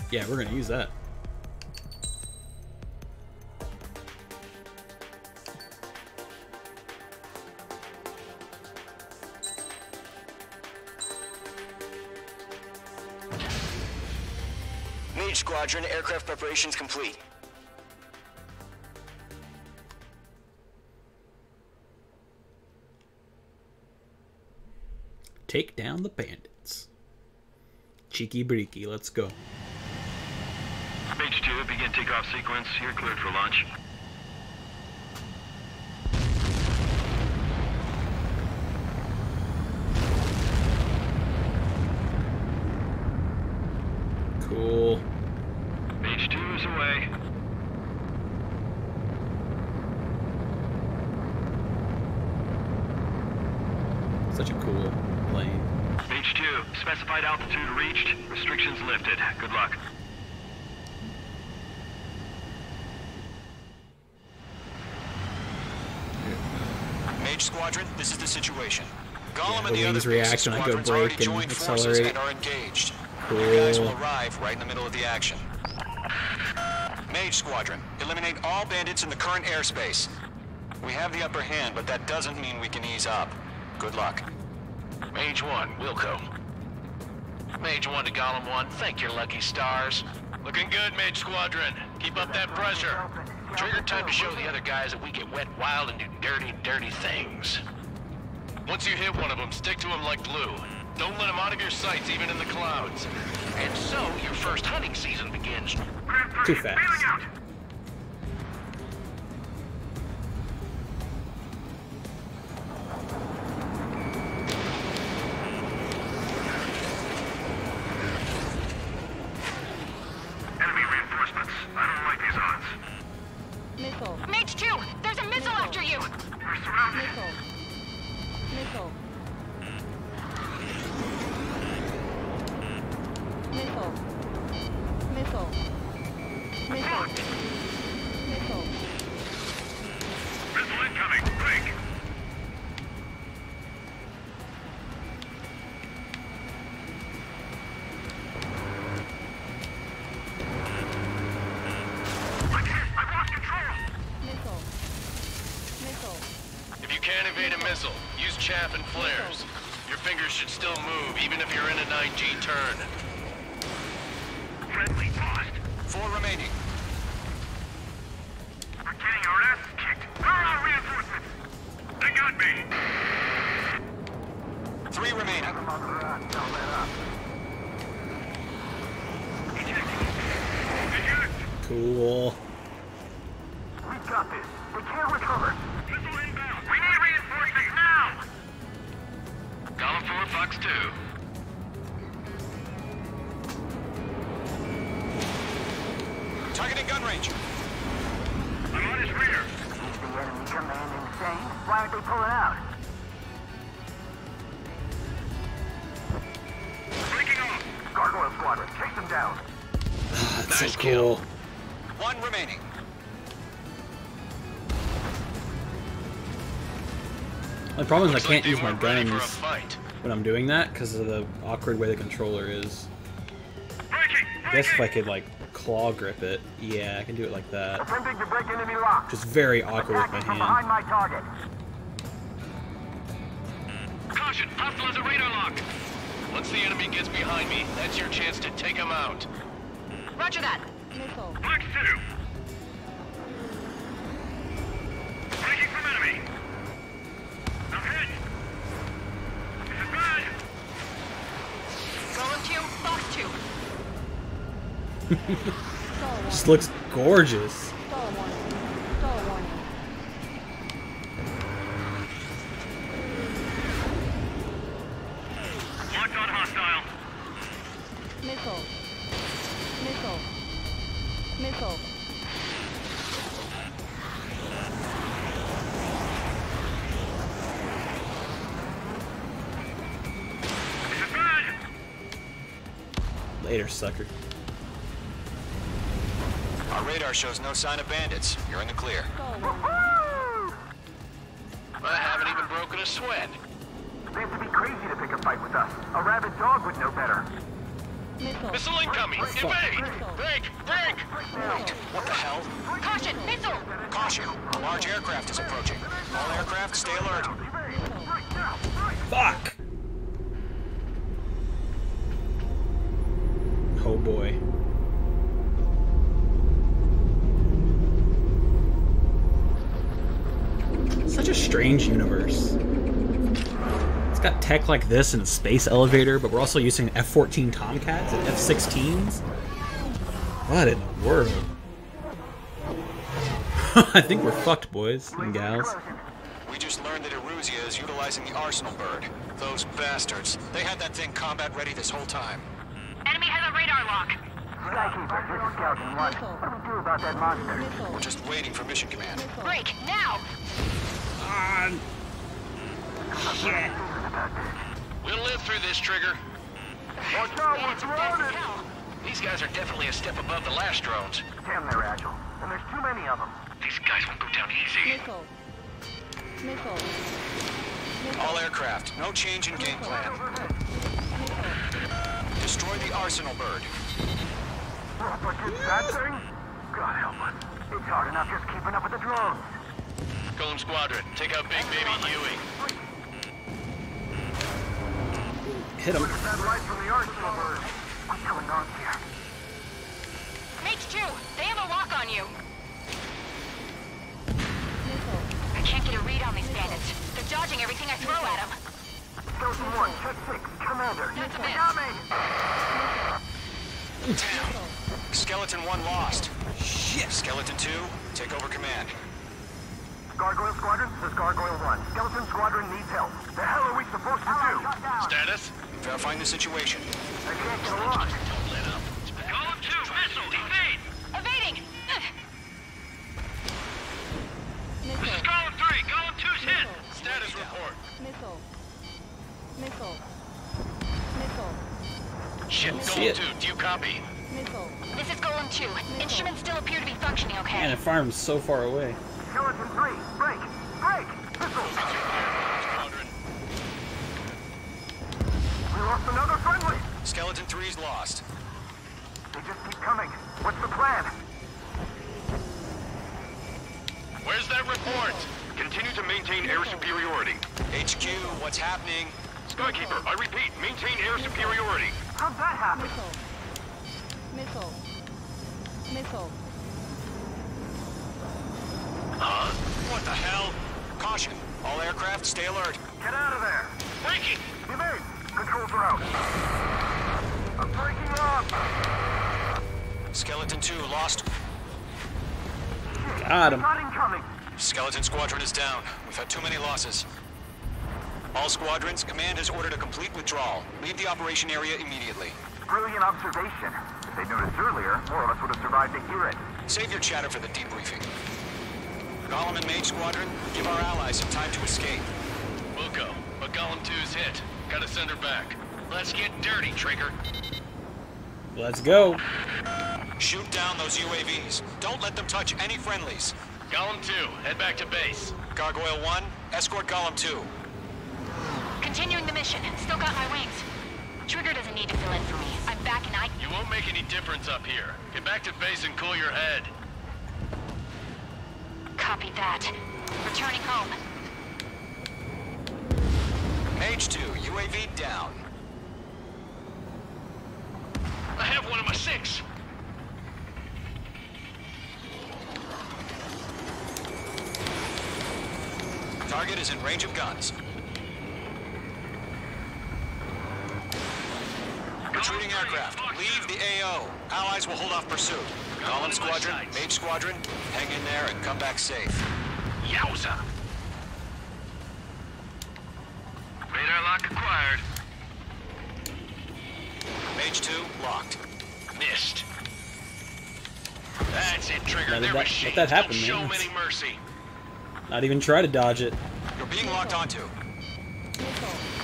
Yeah, we're gonna use that. Mage Squadron, aircraft preparations complete. Take down the bandits. Cheeky breaky, let's go. Mage 2, begin takeoff sequence. You're cleared for launch. Cool. Mage 2 is away. Such a cool plane. H2, specified altitude reached, restrictions lifted. Good luck. Mage Squadron, this is the situation. Gollum Yeah, and the other wings react when I go squadrons already brake and joined forces accelerate. and are engaged. Cool. You guys will arrive right in the middle of the action. Mage Squadron, eliminate all bandits in the current airspace. We have the upper hand, but that doesn't mean we can ease up. Good luck. Mage 1, Wilco. Mage 1 to Gollum 1, thank your lucky stars. Looking good, Mage Squadron. Keep up that pressure. Trigger time to show the other guys that we get wet wild and do dirty, dirty things. Once you hit one of them, stick to them like glue. Don't let them out of your sights, even in the clouds. And so, your first hunting season begins. Too fast. Enemy reinforcements. I don't like these odds. Missile. Mage 2, there's a missile after you! We're surrounded. Missile. Missile. Missile. Missile. Missile. Missile. Missile incoming. Break. I've lost control. Missile. Missile. If you can't evade a missile, use chaff and flares. Your fingers should still move, even if you're in a 9G turn. Friendly lost. 4 remaining. We're getting our asses kicked. Where are our reinforcements? They got me. 3 remaining. Cool. We got this. They can't recover. Missile inbound. We need reinforcements now. Gollum 4, Fox 2. Targeting gun range. I'm on his rear. Is the enemy command insane? Why aren't they pulling out? Breaking off. Gargoyle Squadron, chase them down. That's Nice so cool. 1 remaining. The problem is I Looks can't like use they my weren't ready for a guns fight. when I'm doing that because of the awkward way the controller is. I guess if I could like claw grip it, yeah, I can do it like that. Attempting to break enemy lock. Just very awkward with my Attacking from behind hand. my target. Caution, hostile has a radar lock. Once the enemy gets behind me, that's your chance to take him out. Roger that. Missile. Black 2. Breaking from enemy. I'm hit. This is bad. Gollum 2, Fox 2. Just looks gorgeous. Stall warning. Stall warning. Locked on hostile. Missile. Missile. Missile. This is bad. Later, sucker. Our radar shows no sign of bandits. You're in the clear. Stall warning. I haven't even broken a sweat. They have to be crazy to pick a fight with us. A rabid dog would know better. Missile. Missile incoming! Evade! Break! Break! Wait, what the hell? Caution, missile! Caution! A large aircraft is approaching. All aircraft, stay alert. Fuck! Oh boy. Such a strange universe. It's got tech like this in a space elevator, but we're also using F-14 Tomcats and F-16s? What in the world? I think we're fucked, boys and gals. We just learned that Eruzia is utilizing the Arsenal bird. Those bastards. They had that thing combat ready this whole time. Enemy has a radar lock. Skykeeper, this is Scout 1. What do we do about that monster? We're just waiting for mission command. Break, now! We'll live through this, Trigger. Watch out, we're surrounded! These guys are definitely a step above the last drones. Damn, they're agile. And there's too many of them. These guys won't go down easy. Missile. Missile. All aircraft, no change in game plan. Destroy the arsenal bird. But it's that thing? God help us. It's hard enough just keeping up with the drones. Golem Squadron, take out Big Baby Huey. Hit him. That light from the arsenal bird. What's going on here? Mage 2, they have a lock on you. I can't get a read on these bandits. They're dodging everything I throw at them. Skeleton 1, check 6, Commander. That's a They miss. got me! Damn. Skeleton 1 lost. Shit. Skeleton 2, take over command. Gargoyle Squadron, this is Gargoyle 1. Skeleton Squadron needs help. The hell are we supposed to do? Status? Verifying the situation. I can't get a lock. Don't let up. Golem 2, missile, evade! Evading! This is Golem 3, Golem 2's hit! Status report. Missile. Missile. Missile. Shit, Shit. Golem 2, do you copy? Missile. This is Golem 2. Instruments still appear to be functioning okay. Man, the farm's so far away. Skeleton 3, break! Break! Missile! Squadron. We lost another friendly! Skeleton 3's lost. They just keep coming. What's the plan? Where's that report? Continue to maintain air superiority. HQ, what's happening? Skykeeper, I repeat, maintain air superiority. How'd that happen? Missile. Missile. Huh? What the hell? Caution. All aircraft, stay alert. Get out of there! Breaking! Evade! Controls are out. I'm breaking up! Skeleton 2 lost. Got him. Not incoming! Skeleton Squadron is down. We've had too many losses. All squadrons, command has ordered a complete withdrawal. Leave the operation area immediately. Brilliant observation. If they'd noticed earlier, more of us would have survived to hear it. Save your chatter for the debriefing. Golem and Mage Squadron, give our allies some time to escape. We'll go, but Golem 2's hit. Gotta send her back. Let's get dirty, Trigger. Let's go. Shoot down those UAVs. Don't let them touch any friendlies. Golem 2, head back to base. Gargoyle 1, escort Golem 2. Continuing the mission. Still got my wings. Trigger doesn't need to fill in for me. I'm back and I... You won't make any difference up here. Get back to base and cool your head. Copy that. Returning home. Mage 2, UAV down. I have one of my 6. Target is in range of guns. Retreating aircraft, leave the AO. Allies will hold off pursuit. Golem Squadron, Mage Squadron, hang in there and come back safe. Yowza! Radar lock acquired. Mage 2, locked. Missed. That's it, Trigger. Let They're that- machines. let that happen, Don't show man. them any mercy. Not even try to dodge it. You're being locked onto.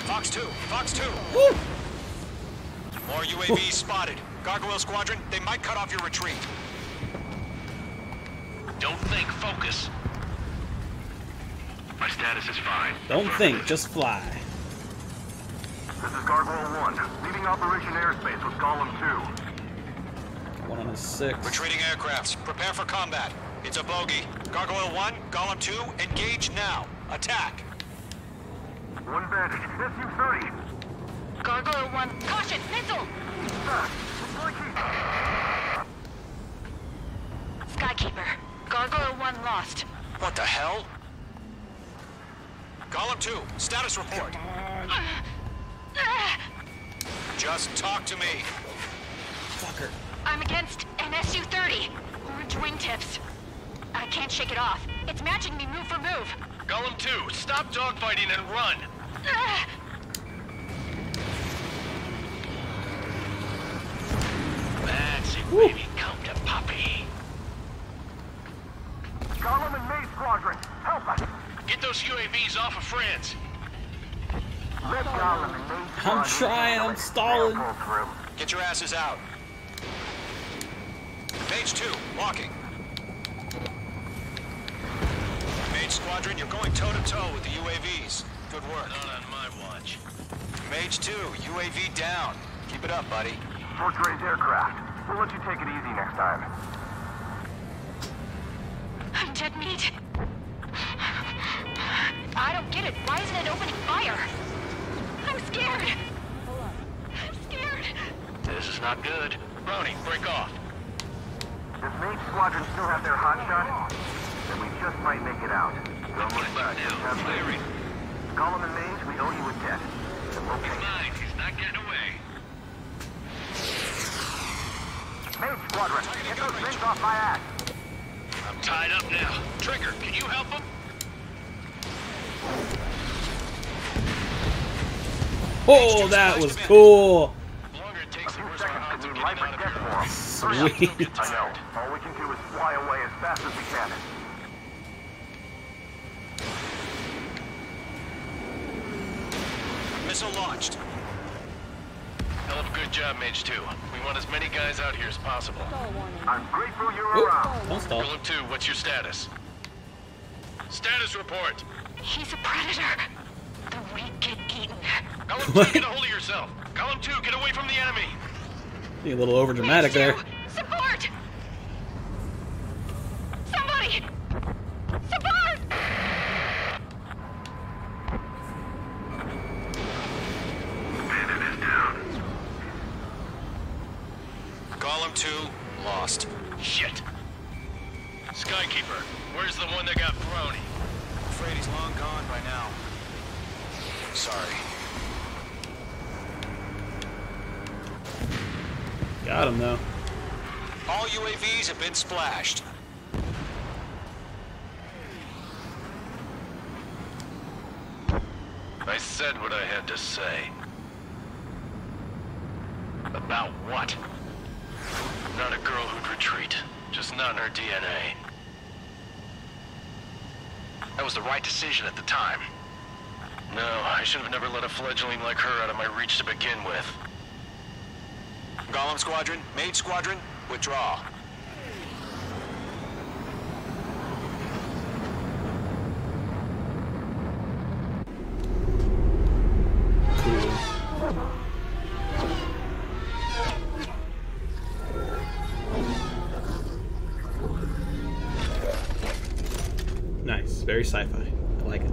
Fox 2, Fox 2. Woo! More UAVs spotted. Gargoyle Squadron, they might cut off your retreat. Don't think, focus. My status is fine. Don't think, just fly. This is Gargoyle 1, leading Operation Airspace with Golem 2. 1 on a 6. Retreating aircrafts, prepare for combat. It's a bogey. Gargoyle 1, Golem 2, engage now. Attack. One bandit, SU-30. Gargoyle 1. Caution! Missile! Skykeeper. Gargoyle 1 lost. What the hell? Golem 2, status report. Just talk to me. Fucker. I'm against an SU-30. Orange wingtips. I can't shake it off. It's matching me move for move. Golem 2, stop dogfighting and run. That's it, baby. Come to Poppy. Golem and Mage Squadron, help us! Get those UAVs off of France. I'm trying, I'm stalling. Get your asses out. Mage 2, walking. Mage Squadron, you're going toe-to-toe with the UAVs. Good work. Not on my watch. Mage 2, UAV down. Keep it up, buddy. Fort Gray's aircraft. We'll let you take it easy next time. I'm dead meat. I don't get it. Why isn't it opening fire? I'm scared. I'm scared. This is not good. Brownie, break off. Does Mage Squadron still have their hotshot? Then we just might make it out. Don't look back. Have faith. Gollum and Mage, we owe you a debt. And we'll pay. He's not getting away. Mage Squadron, get those things off my ass. I'm tied up now. Trigger, can you help him? Oh, that was cool. Sweet. I know. All we can do is fly away as fast as we can. Missile launched. Hell of a good job, Mage 2. We want as many guys out here as possible. I'm grateful you're around. Don't stop. Golem 2, what's your status? Status report. He's a predator. The weak get eaten. Golem 2, get a hold of yourself. Golem 2, get away from the enemy. Being a little over dramatic there. Support! Somebody! Support! Gollum 2, lost. Shit. Skykeeper, where's the one that got Brony? I'm afraid he's long gone by now. Sorry. Got him though. All UAVs have been splashed. I said what I had to say. About what? Not a girl who'd retreat. Just not in her DNA. That was the right decision at the time. No, I should have never let a fledgling like her out of my reach to begin with. Gollum Squadron, Mage Squadron, withdraw. Nice, very sci-fi. I like it.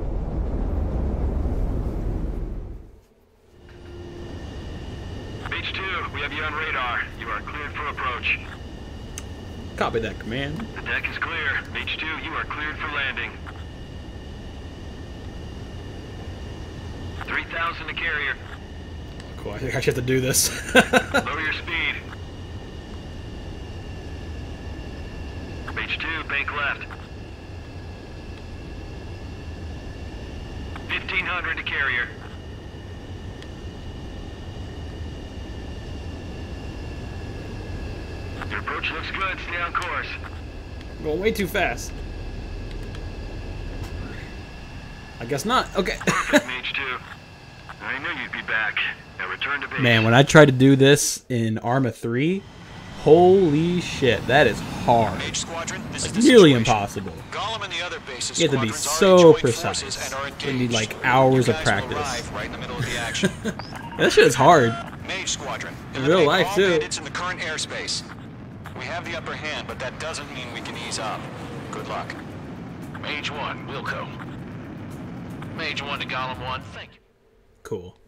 Mage 2, we have you on radar. You are cleared for approach. Copy that, command. The deck is clear. Mage 2, you are cleared for landing. 3,000 to carrier. Cool, I think I actually have to do this. Lower your speed. Mage 2, bank left. 1,500 to carrier. Your approach looks good. Stay on course. I'm going way too fast. I guess not. Okay. Perfect, Mage 2. I knew you'd be back. Now return to base. Man, when I tried to do this in Arma 3, holy shit, that is hard. Mage Squadron, this Like is the nearly situation. impossible. Gollum and the other bases You have to be squadrons so are in joint precise. forces and are You need engaged. like hours You of guys will practice. arrive right in the middle of the action. That shit is hard. Mage Squadron, In real eliminate life, all too. bandits in the current airspace. We have the upper hand, but that doesn't mean we can ease up. Good luck. Mage 1, Wilco. Mage 1 to Golem 1, thank you. Cool.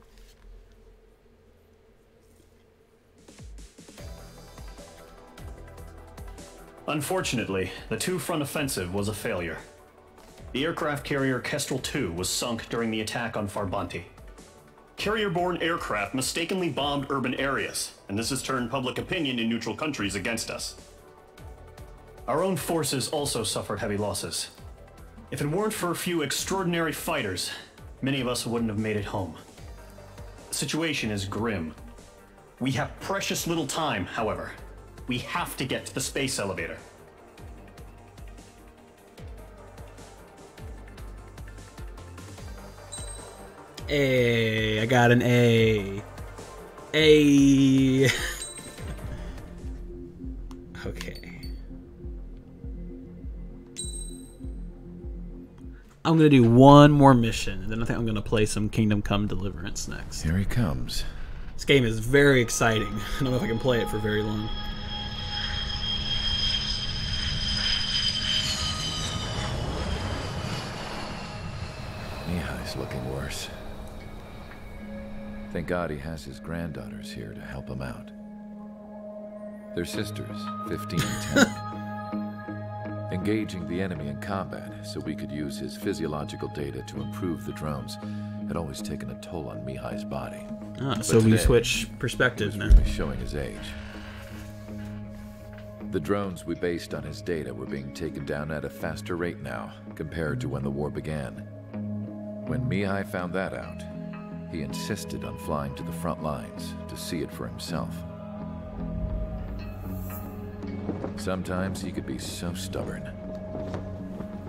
Unfortunately, the two-front offensive was a failure. The aircraft carrier Kestrel II was sunk during the attack on Farbanti. Carrier-borne aircraft mistakenly bombed urban areas, and this has turned public opinion in neutral countries against us. Our own forces also suffered heavy losses. If it weren't for a few extraordinary fighters, many of us wouldn't have made it home. The situation is grim. We have precious little time, however. We have to get to the space elevator. Hey, I got an A. A. Okay. I'm gonna do one more mission, and then I think I'm gonna play some Kingdom Come Deliverance next. Here he comes. This game is very exciting. I don't know if I can play it for very long. Mihai's looking worse. Thank God he has his granddaughters here to help him out. They're sisters, 15 and 10. Engaging the enemy in combat so we could use his physiological data to improve the drones had always taken a toll on Mihai's body. So we switch perspectives now. Really showing his age. The drones we based on his data were being taken down at a faster rate now compared to when the war began. When Mihai found that out, he insisted on flying to the front lines to see it for himself. Sometimes he could be so stubborn.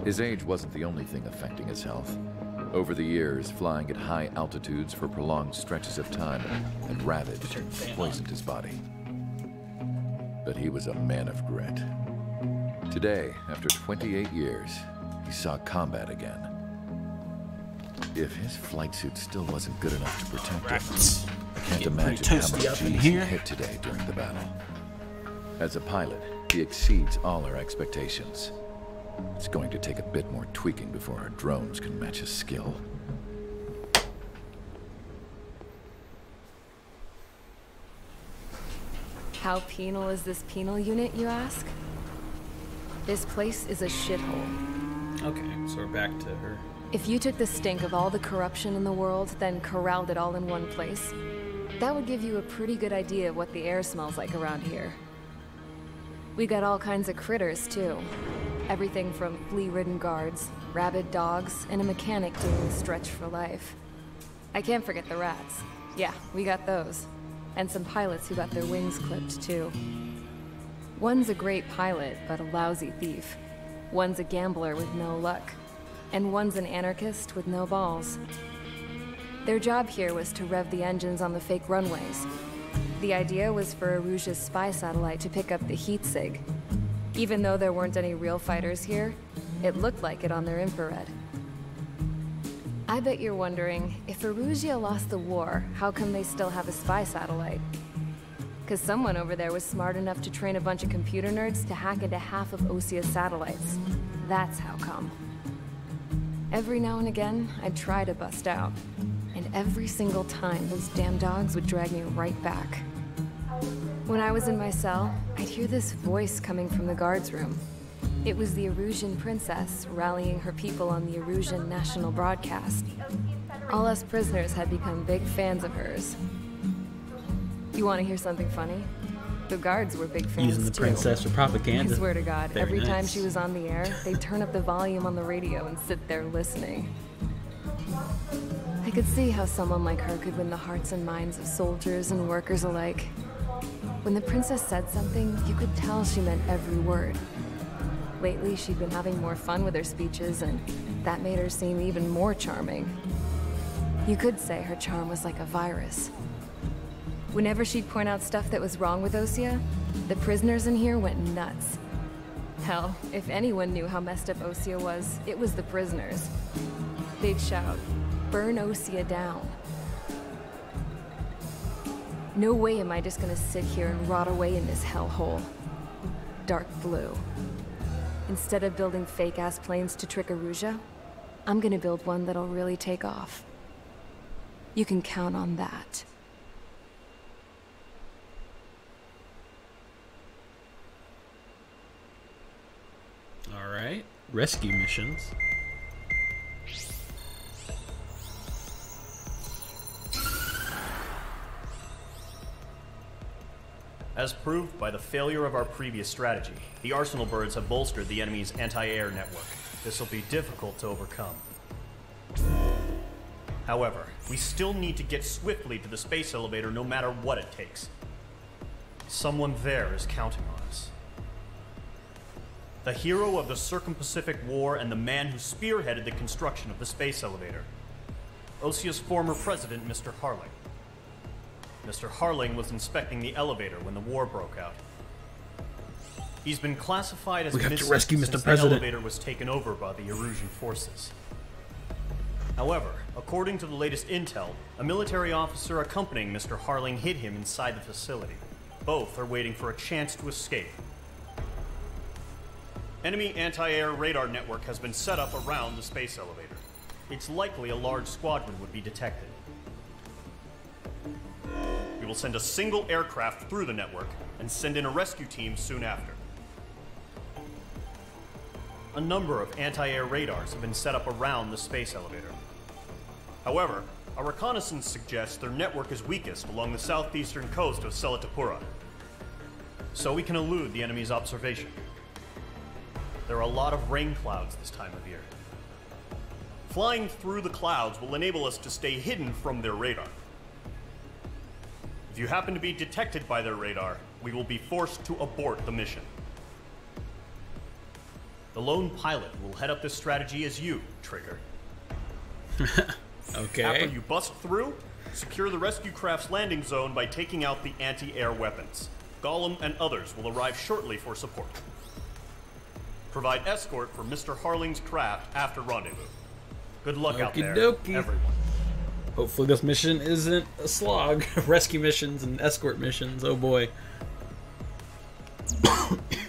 His age wasn't the only thing affecting his health. Over the years, flying at high altitudes for prolonged stretches of time had ravaged and poisoned his body. But he was a man of grit. Today, after 28 years, he saw combat again. If his flight suit still wasn't good enough to protect him, I can't imagine how much G's he hit today during the battle. As a pilot, he exceeds all our expectations. It's going to take a bit more tweaking before our drones can match his skill. How penal is this penal unit, you ask? This place is a shithole. Okay, so we're back to her. If you took the stink of all the corruption in the world, then corralled it all in one place, that would give you a pretty good idea of what the air smells like around here. We got all kinds of critters, too. Everything from flea-ridden guards, rabid dogs, and a mechanic doing stretch for life. I can't forget the rats. Yeah, we got those. And some pilots who got their wings clipped, too. One's a great pilot, but a lousy thief. One's a gambler with no luck. And one's an anarchist with no balls. Their job here was to rev the engines on the fake runways. The idea was for Erusia's spy satellite to pick up the heat sig. Even though there weren't any real fighters here, it looked like it on their infrared. I bet you're wondering, if Erusia lost the war, how come they still have a spy satellite? Because someone over there was smart enough to train a bunch of computer nerds to hack into half of Osia's satellites. That's how come. Every now and again, I'd try to bust out. And every single time, those damn dogs would drag me right back. When I was in my cell, I'd hear this voice coming from the guards room. It was the Erusian princess rallying her people on the Erusian national broadcast. All us prisoners had become big fans of hers. You want to hear something funny? The guards were big fans Using the princess for propaganda. I swear to God, Very every nice. time she was on the air, they'd turn up the volume on the radio and sit there listening. I could see how someone like her could win the hearts and minds of soldiers and workers alike. When the princess said something, you could tell she meant every word. Lately, she'd been having more fun with her speeches, and that made her seem even more charming. You could say her charm was like a virus. Whenever she'd point out stuff that was wrong with Osia, the prisoners in here went nuts. Hell, if anyone knew how messed up Osia was, it was the prisoners. They'd shout, "Burn Osia down." No way am I just gonna sit here and rot away in this hellhole. Dark blue. Instead of building fake-ass planes to trick Erusia, I'm gonna build one that'll really take off. You can count on that. Alright, rescue missions. As proved by the failure of our previous strategy, the Arsenal birds have bolstered the enemy's anti-air network. This will be difficult to overcome. However, we still need to get swiftly to the space elevator no matter what it takes. Someone there is counting on us. The hero of the Circum-Pacific War and the man who spearheaded the construction of the space elevator. Osia's former president, Mr. Harling. Mr. Harling was inspecting the elevator when the war broke out. He's been classified as missing since the elevator was taken over by the Erusian forces. However, according to the latest intel, a military officer accompanying Mr. Harling hid him inside the facility. Both are waiting for a chance to escape. Enemy anti-air radar network has been set up around the space elevator. It's likely a large squadron would be detected. We will send a single aircraft through the network and send in a rescue team soon after. A number of anti-air radars have been set up around the space elevator. However, our reconnaissance suggests their network is weakest along the southeastern coast of Selatapura, so we can elude the enemy's observation. There are a lot of rain clouds this time of year. Flying through the clouds will enable us to stay hidden from their radar. If you happen to be detected by their radar, we will be forced to abort the mission. The lone pilot will head up this strategy as you, Trigger. Okay. After you bust through, secure the rescue craft's landing zone by taking out the anti-air weapons. Gollum and others will arrive shortly for support. Provide escort for Mr. Harling's craft after rendezvous. Good luck out there, everyone. Hopefully this mission isn't a slog. Rescue missions and escort missions, oh boy.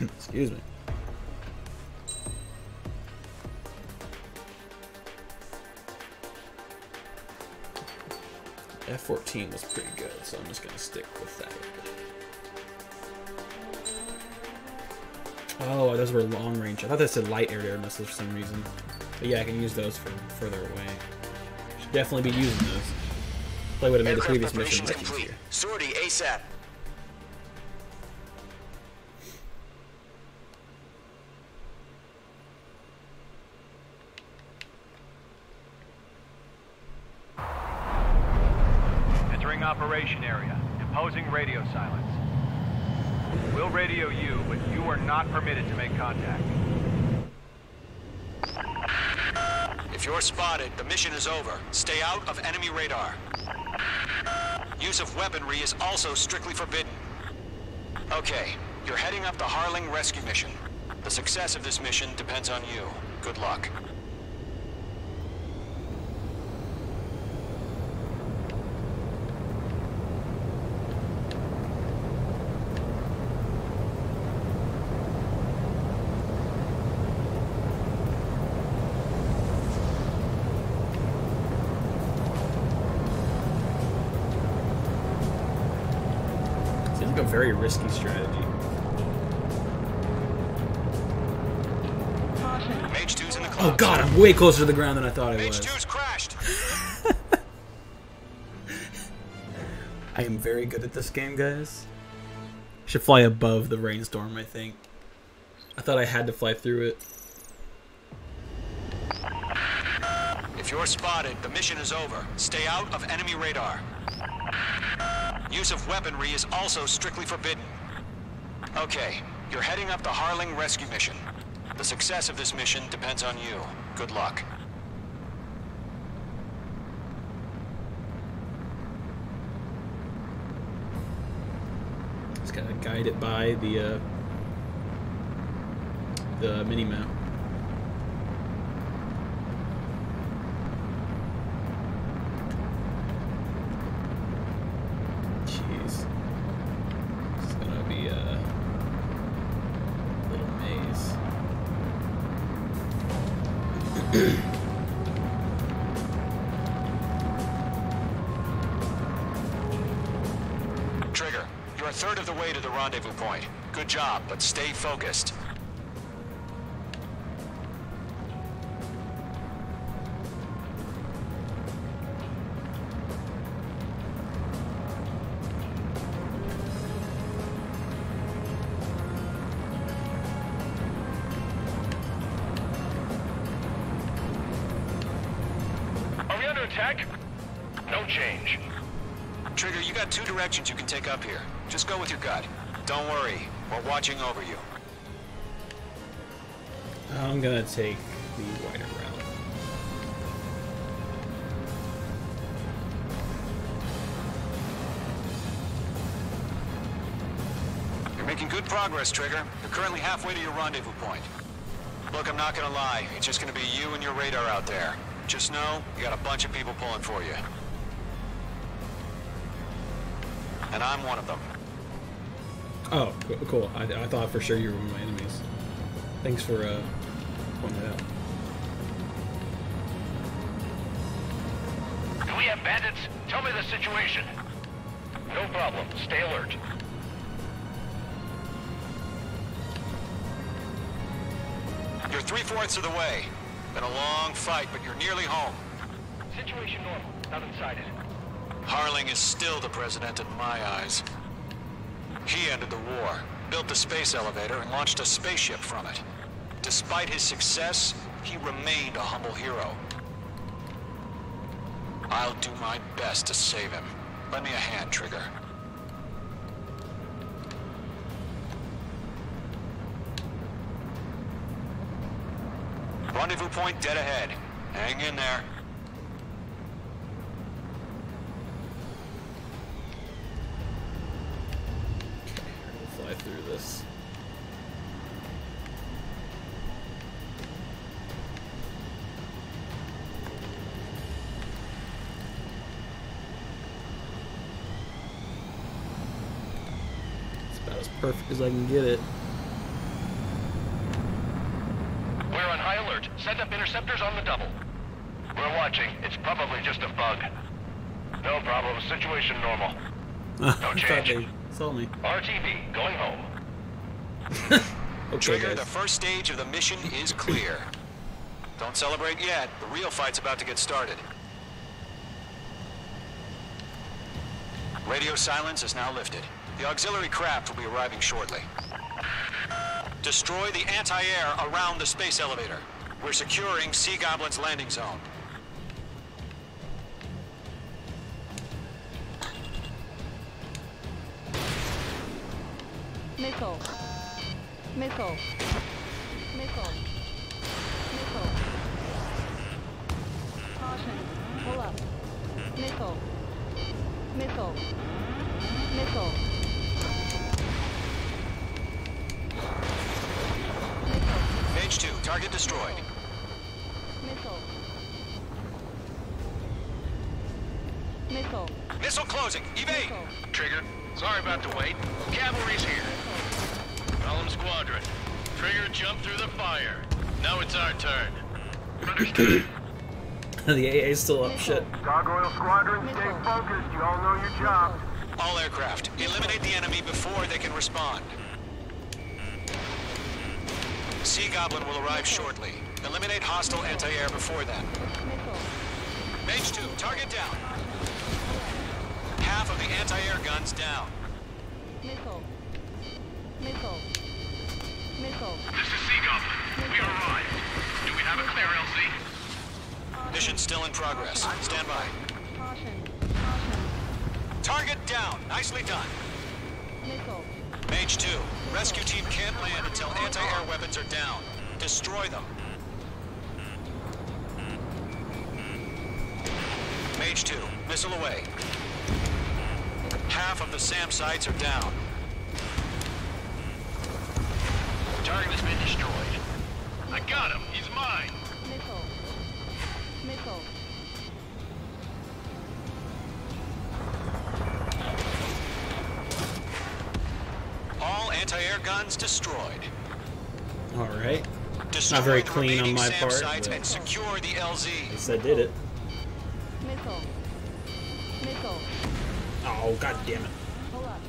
Excuse me. F-14 was pretty good, so I'm just going to stick with that. Oh, those were long range. I thought that said light air missiles for some reason. But yeah, I can use those from further away. Should definitely be using those. Probably would have made the previous mission much easier. Sortie ASAP. Operation area. Imposing radio silence. We'll radio you, but you are not permitted to make contact. If you're spotted, the mission is over. Stay out of enemy radar. Use of weaponry is also strictly forbidden. Okay, you're heading up the Harling rescue mission. The success of this mission depends on you. Good luck. A very risky strategy. Mage 2's in the clouds. Oh god, I'm way closer to the ground than I thought I was. Mage 2's crashed. I am very good at this game, guys. Should fly above the rainstorm, I think. I thought I had to fly through it. If you're spotted, the mission is over. Stay out of enemy radar. Use of weaponry is also strictly forbidden. Okay, you're heading up the Harling rescue mission. The success of this mission depends on you. Good luck. Just gotta guide it by the mini-map. Trigger, you're a third of the way to the rendezvous point. Good job, but stay focused. Attack? No change. Trigger, you got two directions you can take up here. Just go with your gut. Don't worry, we're watching over you. I'm gonna take the wider route. Making good progress, Trigger. You're currently halfway to your rendezvous point. Look, I'm not gonna lie. It's just gonna be you and your radar out there. Just know, you got a bunch of people pulling for you. And I'm one of them. Oh, cool. I thought for sure you were one of my enemies. Thanks for pointing that out. Do we have bandits? Tell me the situation. No problem. Stay alert. You're 3/4 of the way. Been a long fight, but you're nearly home. Situation normal. Nothing sighted. Harling is still the president in my eyes. He ended the war, built the space elevator, and launched a spaceship from it. Despite his success, he remained a humble hero. I'll do my best to save him. Lend me a hand, Trigger. Rendezvous point dead ahead. Hang in there. We'll fly through this. It's about as perfect as I can get it. We're on high alert. Send up interceptors on the double. We're watching. It's probably just a bug. No problem. Situation normal. No change. They saw me. RTV, going home. Okay, Trigger, guys. the first stage of the mission is clear. Don't celebrate yet. The real fight's about to get started. Radio silence is now lifted. The auxiliary craft will be arriving shortly. Destroy the anti-air around the space elevator. We're securing Sea Goblin's landing zone. Missile. Missile. Missile. Missile. Caution. Pull up. Missile. Missile. Missile. Mage 2, target destroyed. Missile. Missile. Missile closing. Evade. Trigger, sorry about the wait. Cavalry's here. Column Squadron. Trigger jumped through the fire. Now it's our turn. The AA is still up. Shit. Gargoyle Squadron, stay focused. You all know your job. All aircraft, eliminate the enemy before they can respond. Sea Goblin will arrive shortly. Eliminate hostile anti-air before then. Mage 2, target down. Half of the anti-air guns down. Missile. Missile. Missile. This is Sea Goblin. We arrived. Do we have a clear LZ? Mission still in progress. Stand by. Caution. Caution. Target down. Nicely done. Missile. Mage 2, rescue team can't land until anti-air weapons are down. Destroy them. Mage 2, missile away. Half of the SAM sites are down. Target has been destroyed. I got him. He's mine. Missile. Missile. All anti-air guns destroyed. All right. Destroy Not very the clean on remaining my SAM part, sites but and secure the LZ. at least I did it. Missile. Missile. Oh, god damn it. Pull up.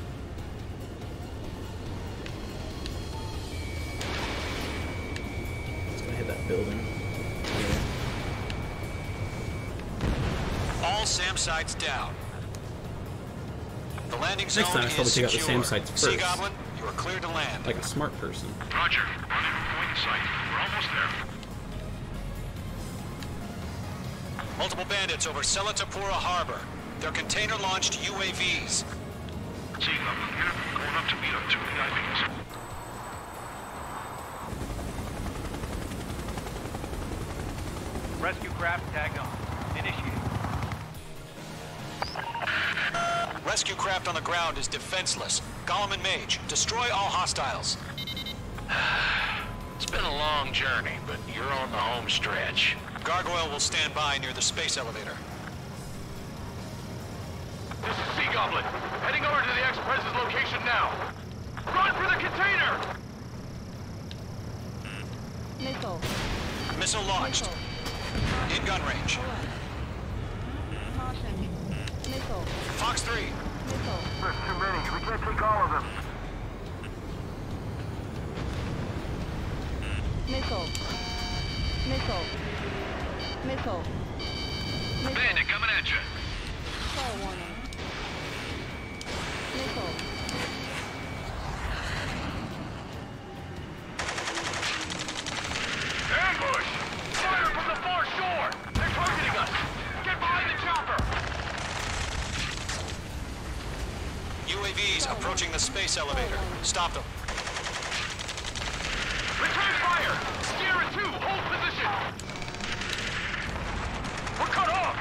It's gonna hit that building. All SAM sites down. The landing zone Next time I should is probably take out the secure. SAM sites Sea first. Goblin, you are clear to land. Like a smart person. Roger. Rendezvous point in sight. We're almost there. Multiple bandits over Selatapura Harbor. They're container-launched UAVs. Sea Goblin here. Going up to meet up to the IVs. Rescue craft tagged on. Initiated. Rescue craft on the ground is defenseless. Gollum and Mage, destroy all hostiles. It's been a long journey, but you're on the home stretch. Gargoyle will stand by near the space elevator. This is Sea Goblin. Heading over to the Express's location now. Run for the container! Missile. Missile launched. In gun range. Caution. Missile. Fox 3. Missile. There's too many. We can't take all of them. Missile. Missile. Missile. Bandit coming at you. Fire warning. Missile. Ambush! Fire from the far shore! They're targeting us! Get behind the chopper! UAVs approaching the space elevator. Stop them. Return fire! Sierra 2, hold position! We're cut off!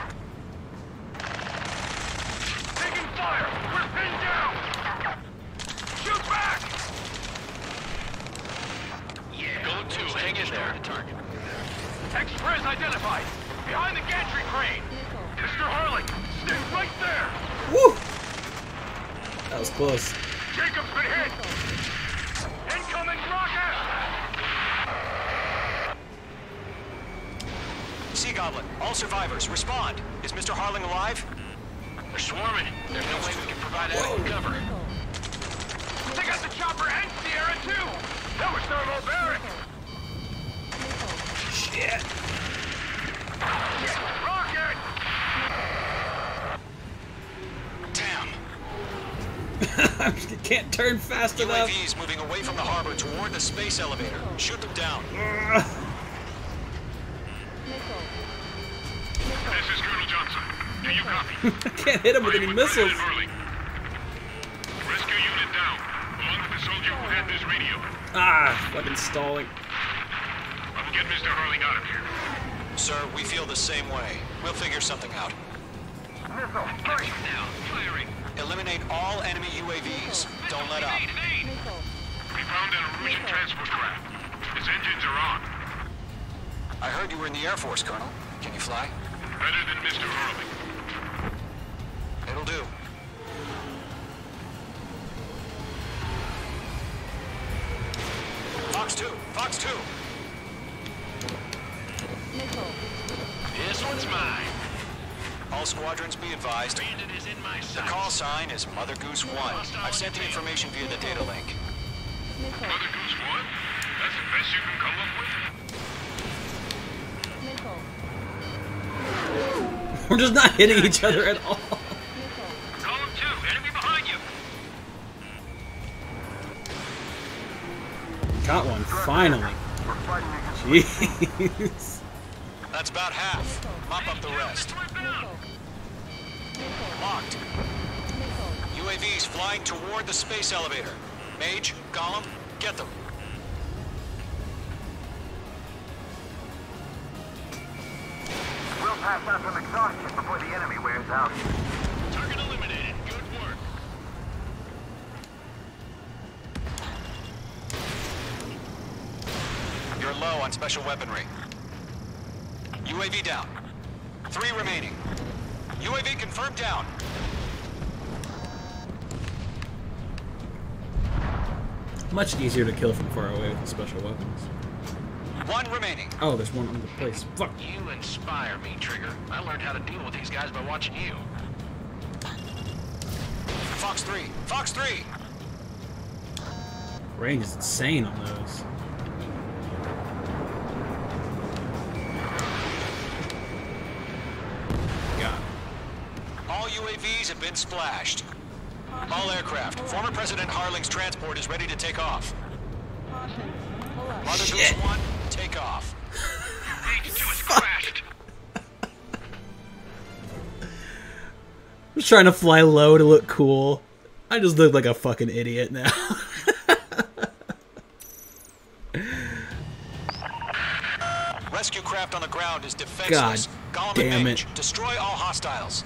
Taking fire! We're pinned down! Shoot back! Yeah. Go to, hang in there. Target. Express identified! Behind the gantry crane! Mr. Harling, stay right there! Woo! That was close. Jacob's been hit! Incoming rocket! Sea Goblin, all survivors, respond. Is Mr. Harling alive? They're swarming. There's no way we can provide adequate cover. They got the chopper and Sierra too! That was thermobaric! Shit. Rocket! Damn. Can't turn fast enough. UAVs moving away from the harbor toward the space elevator. Shoot them down. This is Colonel Johnson. Do you copy? I can't hit him with any missiles. Rescue unit down, along with the soldier who had this radio. Ah, fucking stalling. I'll get Mr. Harling out of here. Sir, we feel the same way. We'll figure something out. Missile. Now, firing. Eliminate all enemy UAVs. Don't let up. We found an Erusian transport craft. Its engines are on. I heard you were in the Air Force, Colonel. Can you fly? Better than Mr. Harling. It'll do. Fox 2! Fox 2! This one's mine. All squadrons be advised. Bandit is in my The sights. call sign is Mother Goose 1. I've sent the information via the data link. Mother Goose 1? That's the best you can come up with? We're just not hitting each other at all. Column 2, enemy behind you. Got one, finally. Jeez. That's about half. Mop up the rest. Locked. UAVs flying toward the space elevator. Mage, Gollum, get them. We'll pass out some exhaustion before the enemy wears out. Target eliminated. Good work. You're low on special weaponry. UAV down. 3 remaining. UAV confirmed down. Much easier to kill from far away with the special weapons. 1 remaining. Oh, there's one on the place. Fuck. You inspire me, Trigger. I learned how to deal with these guys by watching you. Fox 3. Fox 3! Range is insane on those. God. All UAVs have been splashed. All aircraft. Former President Harling's transport is ready to take off. Mother Goose 1, take off. H2 is crashed. I'm just trying to fly low to look cool. I just look like a fucking idiot now. Rescue craft on the ground is defenseless. God Gollum damn and it. Mage, destroy all hostiles.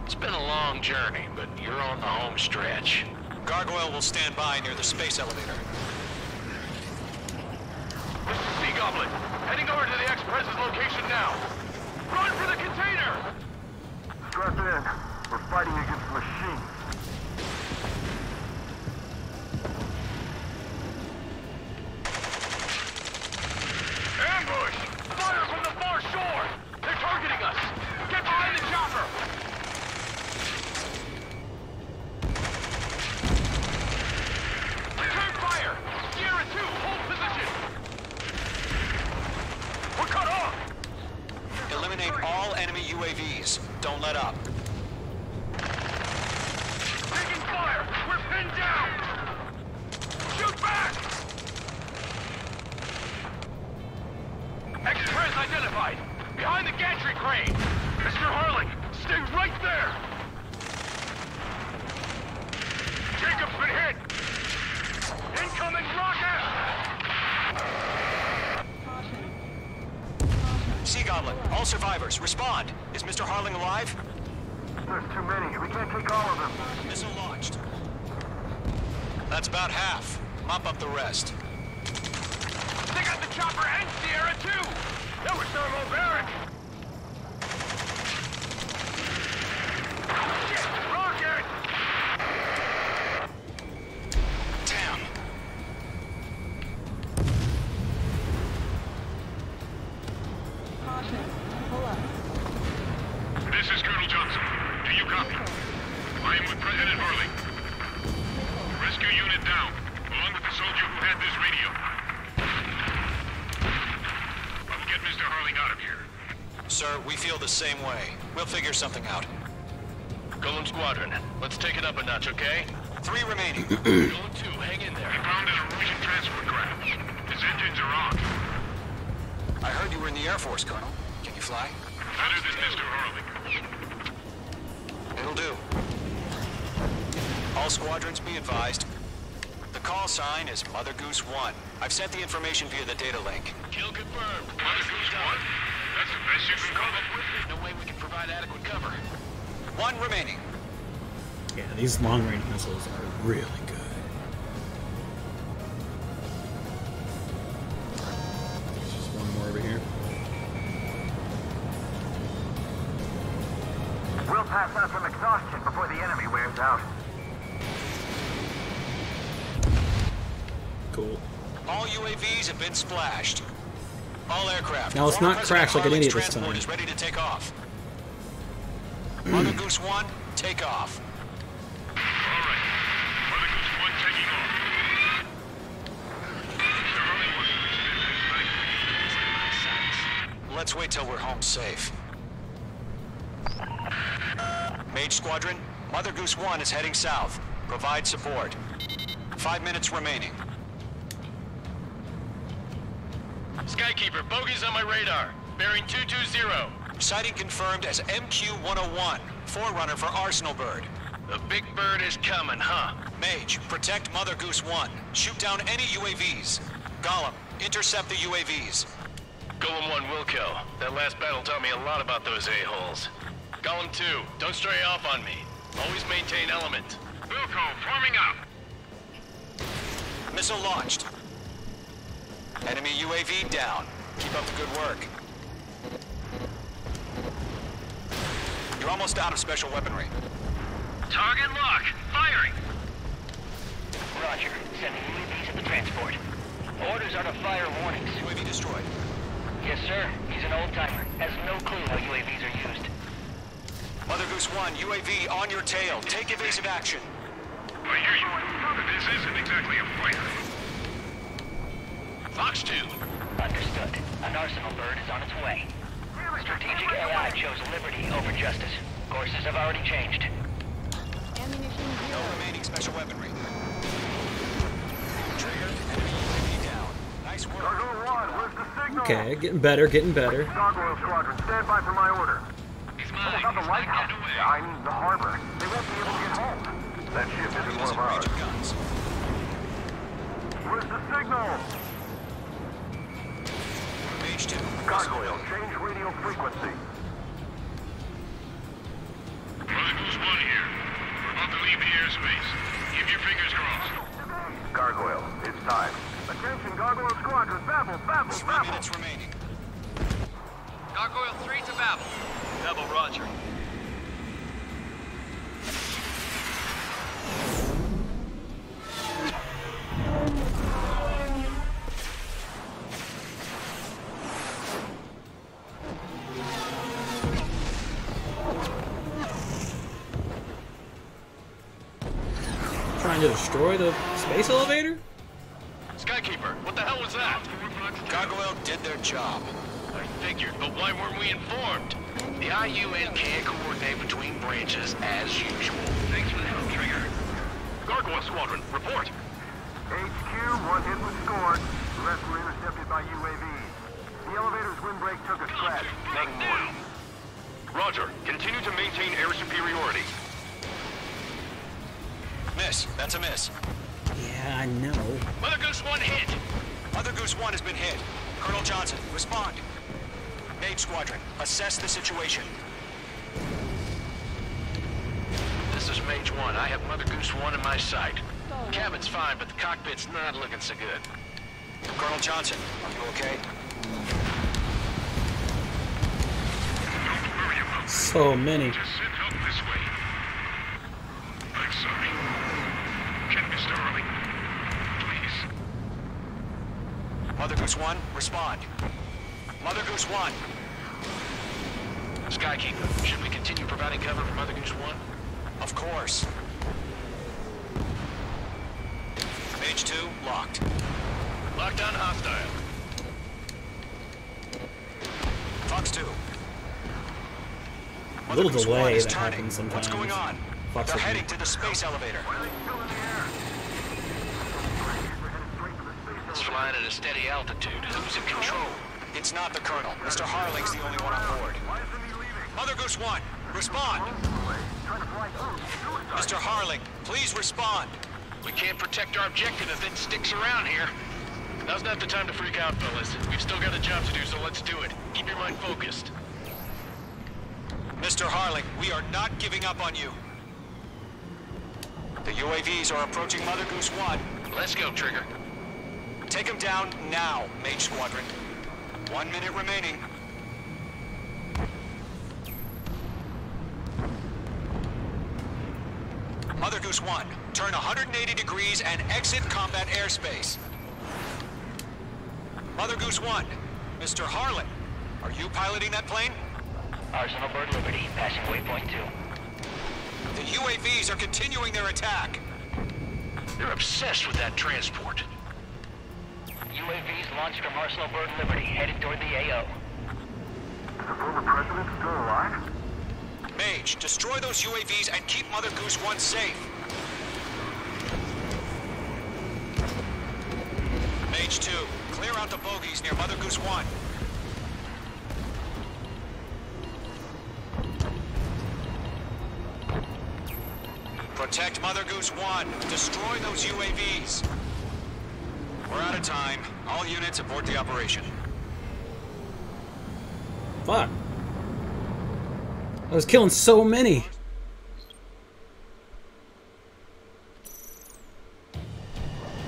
It's been a long journey, but you're on the home stretch. Gargoyle will stand by near the space elevator. This is Sea Goblin. Heading over to the Express's location now. Run for the container! Strap in. We're fighting against machines. Ambush! Fire from the far shore! They're targeting us! Get behind the chopper! Return fire! Sierra 2, hold position! We're cut off! Eliminate all enemy UAVs. Don't let up. Taking fire! We're pinned down! Shoot back! Express identified! Behind the gantry crane! Mr. Harling, stay right there! Jacob's been hit! Incoming rocket! Sea Goblin, all survivors, respond. Is Mr. Harling alive? There's too many. We can't take all of them. Missile launched. That's about half. Mop up the rest. They got the chopper and Sierra too! That was thermobaric! Shit! Rocket! Damn. Caution. Pull up. This is Colonel Johnson. Do you copy? I am with President Harling. Rescue unit down, along with the soldier who had this radio. I'll get Mr. Harling out of here. Sir, we feel the same way. We'll figure something out. Golem Squadron, let's take it up a notch, okay? 3 remaining. Golem 2, hang in there. We found an Erusian transport craft. His engines are on. I heard you were in the Air Force, Colonel. Can you fly? Better than Mr. Harling. It'll do. All squadrons be advised. The call sign is Mother Goose 1. I've sent the information via the data link. Kill confirmed. Mother Goose 1? That's the best you can call it. No way we can provide adequate cover. 1 remaining. Yeah, these long-range missiles are really good. There's just one more over here. We'll pass out some exhaustion before the enemy wears out. Cool. All UAVs have been splashed. All aircraft. Now let's not crash like an idiot this time. Transport is ready to take off. Mother Goose 1, take off. All right. Mother Goose 1 taking off. Mr. Harling wants to extend his life. Let's wait till we're home safe. Mage Squadron, Mother Goose 1 is heading south. Provide support. 5 minutes remaining. Skykeeper, bogeys on my radar. Bearing 220. Sighting confirmed as MQ-101, forerunner for Arsenal Bird. The big bird is coming, huh? Mage, protect Mother Goose 1. Shoot down any UAVs. Gollum, intercept the UAVs. Golem 1 will kill. That last battle taught me a lot about those a-holes. Golem 2, don't stray off on me. Always maintain element. Wilco, forming up. Missile launched. Enemy UAV down. Keep up the good work. You're almost out of special weaponry. Target lock. Firing. Roger. Sending UAVs at the transport. Orders are to fire warnings. UAV destroyed. Yes, sir. He's an old-timer. Has no clue how UAVs are used. Mother Goose 1, UAV on your tail. Take evasive action. I hear you. But this isn't exactly a fighter. Fox 2. Understood. An Arsenal Bird is on its way. Strategic AI chose liberty over justice. Courses have already changed. Ammunition No zero. remaining special weaponry. Trigger, enemy UAV down. Nice work. Gargoyle 1, where's the signal? Okay, getting better, getting better. Gargoyle Squadron, stand by for my order. He's What mine. about the He's not lighthouse? getting away. I mean, the harbor. They won't be able to get home. That ship isn't one of ours. Range of guns. Where's the signal? Mage 2. Gargoyle, change radio frequency. Mother Goose enemy airspace. Keep your fingers crossed. Gargoyle, it's time. Attention, Gargoyle Squadron, Babel, Babel, 3 minutes remaining. Gargoyle 3 to Babel. Babel, roger. Trying to destroy the space elevator? Skykeeper, what the hell was that? Gargoyle did their job. I figured, but why weren't we informed? The IUN can't coordinate between branches as usual. Thanks for the help, Trigger. Gargoyle Squadron, report. HQ, one hit was scored. The rest were intercepted by UAVs. The elevator's windbreak took a scratch. Nothing more. Roger, continue to maintain air superiority. Miss. That's a miss. Yeah, I know. Mother Goose 1 hit. Mother Goose 1 has been hit. Colonel Johnson, respond. Mage Squadron, assess the situation. This is Mage 1. I have Mother Goose 1 in my sight. Cabin's fine, but the cockpit's not looking so good. Colonel Johnson, are you okay? So many. Just send help this way. I'm sorry. Get Mr. Harley. Please. Mother Goose 1, respond. Mother Goose 1. Skykeeper, should we continue providing cover for Mother Goose 1? Of course. Mage 2, locked. Lockdown hostile. Fox 2. A little Mother Goose 1 delay is that turning. happens sometimes. What's going on? Fox They're will heading to the space elevator. It's flying at a steady altitude. Who's in control? It's not the Colonel. Mr. Harling's the only one on board. Mother Goose 1, respond. Mr. Harling, please respond. We can't protect our objective if it sticks around here. Now's not the time to freak out, fellas. We've still got a job to do, so let's do it. Keep your mind focused. Mr. Harling, we are not giving up on you. The UAVs are approaching Mother Goose 1. Let's go, Trigger. Take them down now, Mage Squadron. 1 minute remaining. Mother Goose 1, turn 180 degrees and exit combat airspace. Mother Goose 1, Mr. Harlan, are you piloting that plane? Arsenal Bird Liberty, passing waypoint 2. The UAVs are continuing their attack. They're obsessed with that transport. UAVs launched from Arsenal Bird Liberty, headed toward the AO. Is the former president still alive? Mage, destroy those UAVs and keep Mother Goose 1 safe. Mage 2, clear out the bogies near Mother Goose 1. Protect Mother Goose 1. Destroy those UAVs. We're out of time. All units abort the operation. Fuck. I was killing so many.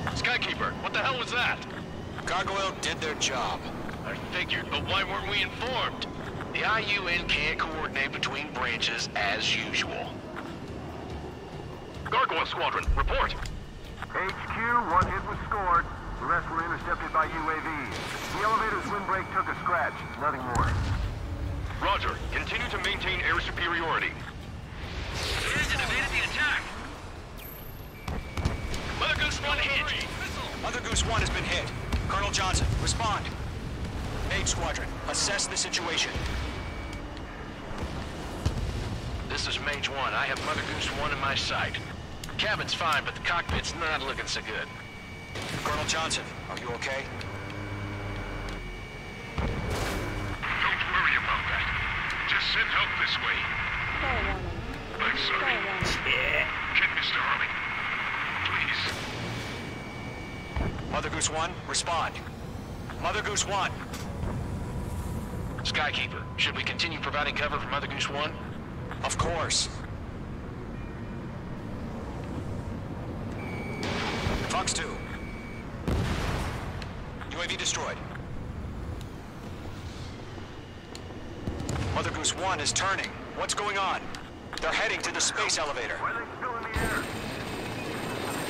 Skykeeper, what the hell was that? Gargoyle did their job. I figured, but why weren't we informed? The IUN can't coordinate between branches as usual. Gargoyle Squadron, report. HQ, one hit was scored. The rest were intercepted by UAVs. The elevator's windbreak took a scratch. Nothing more. Roger. Continue to maintain air superiority. Engine evaded the attack. Mother Goose 1 hit. Mother Goose 1 has been hit. Colonel Johnson, respond. Mage Squadron, assess the situation. This is Mage 1. I have Mother Goose 1 in my sight. Cabin's fine, but the cockpit's not looking so good. Colonel Johnson, are you okay? Don't worry about that. Just send help this way. I'm sorry. Get Mr. Harley. Please. Mother Goose 1, respond. Mother Goose 1. Skykeeper, should we continue providing cover for Mother Goose 1? Of course. Fox 2. UAV destroyed. Mother Goose 1 is turning. What's going on? They're heading to the space elevator. Why are they still in the air?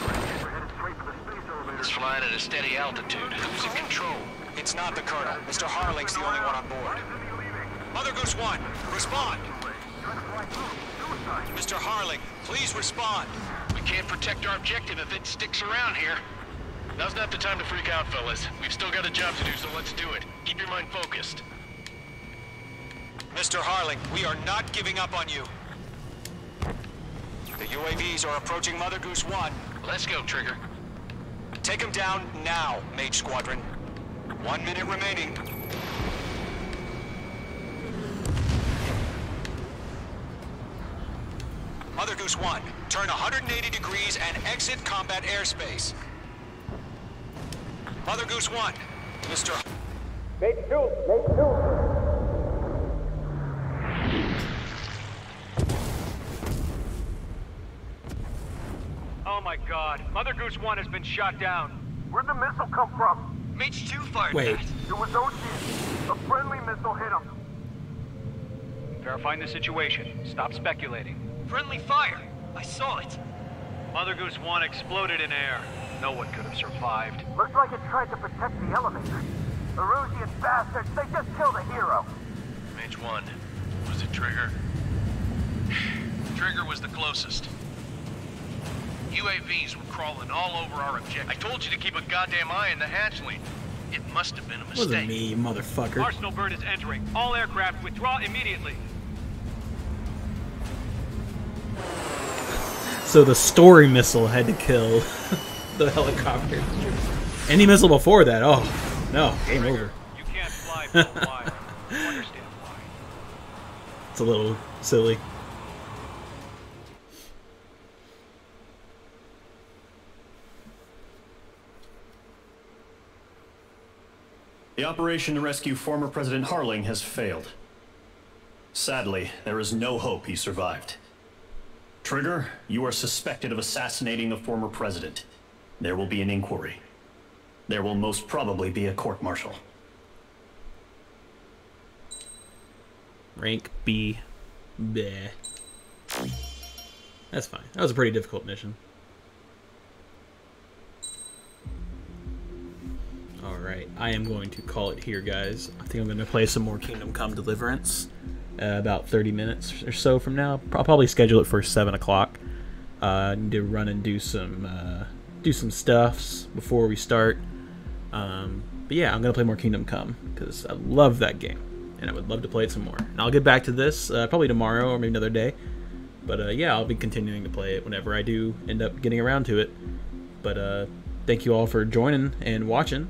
We're headed straight for the space elevator. It's flying at a steady altitude. Who's in control? It's not the Colonel. Mr. Harling's the only one on board. Mother Goose 1, respond! Mr. Harling, please respond. We can't protect our objective if it sticks around here. Now's not the time to freak out, fellas. We've still got a job to do, so let's do it. Keep your mind focused. Mr. Harling, we are not giving up on you. The UAVs are approaching Mother Goose 1. Let's go, Trigger. Take them down now, Mage Squadron. 1 minute remaining. Mother Goose 1, turn 180 degrees and exit combat airspace. Mother Goose 1, Mr. Mate 2, Mate 2. Oh my god, Mother Goose 1 has been shot down. Where'd the missile come from? Mage 2 fired Wait. that. It was Ocean. A friendly missile hit him. Verifying the situation. Stop speculating. Friendly fire. I saw it. Mother Goose 1 exploded in air. No one could have survived. Looks like it tried to protect the elevator. Erusian bastards, they just killed a hero. Mage 1. Was it Trigger? Trigger was the closest. UAVs were crawling all over our objective. I told you to keep a goddamn eye on the hatchling. It must have been a mistake. Wasn't me, motherfucker. Arsenal bird is entering. All aircraft withdraw immediately. So the story missile had to kill the helicopter. Any missile before that, oh no, game over. You can't fly for a while. You understand why. It's a little silly. The operation to rescue former President Harling has failed. Sadly, there is no hope he survived. Trigger, you are suspected of assassinating the former president. There will be an inquiry. There will most probably be a court-martial. Rank B. Bleh. That's fine. That was a pretty difficult mission. Alright, I am going to call it here, guys. I think I'm going to play some more Kingdom Come Deliverance. About 30 minutes or so from now. I'll probably schedule it for 7 o'clock. I need to run and do some stuffs before we start. But yeah, I'm going to play more Kingdom Come because I love that game. And I would love to play it some more. And I'll get back to this probably tomorrow or maybe another day. But yeah, I'll be continuing to play it whenever I do end up getting around to it. But thank you all for joining and watching.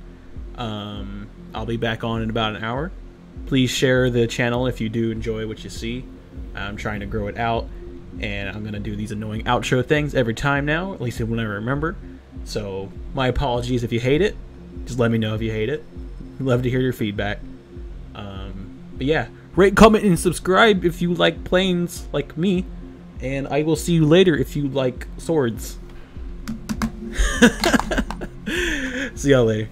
I'll be back on in about an hour. Please share the channel if you do enjoy what you see. I'm trying to grow it out, and I'm going to do these annoying outro things every time now, at least whenever I remember. So, my apologies if you hate it. Just let me know if you hate it. I'd love to hear your feedback. But yeah, rate, comment, and subscribe if you like planes like me, and I will see you later if you like swords. See y'all later.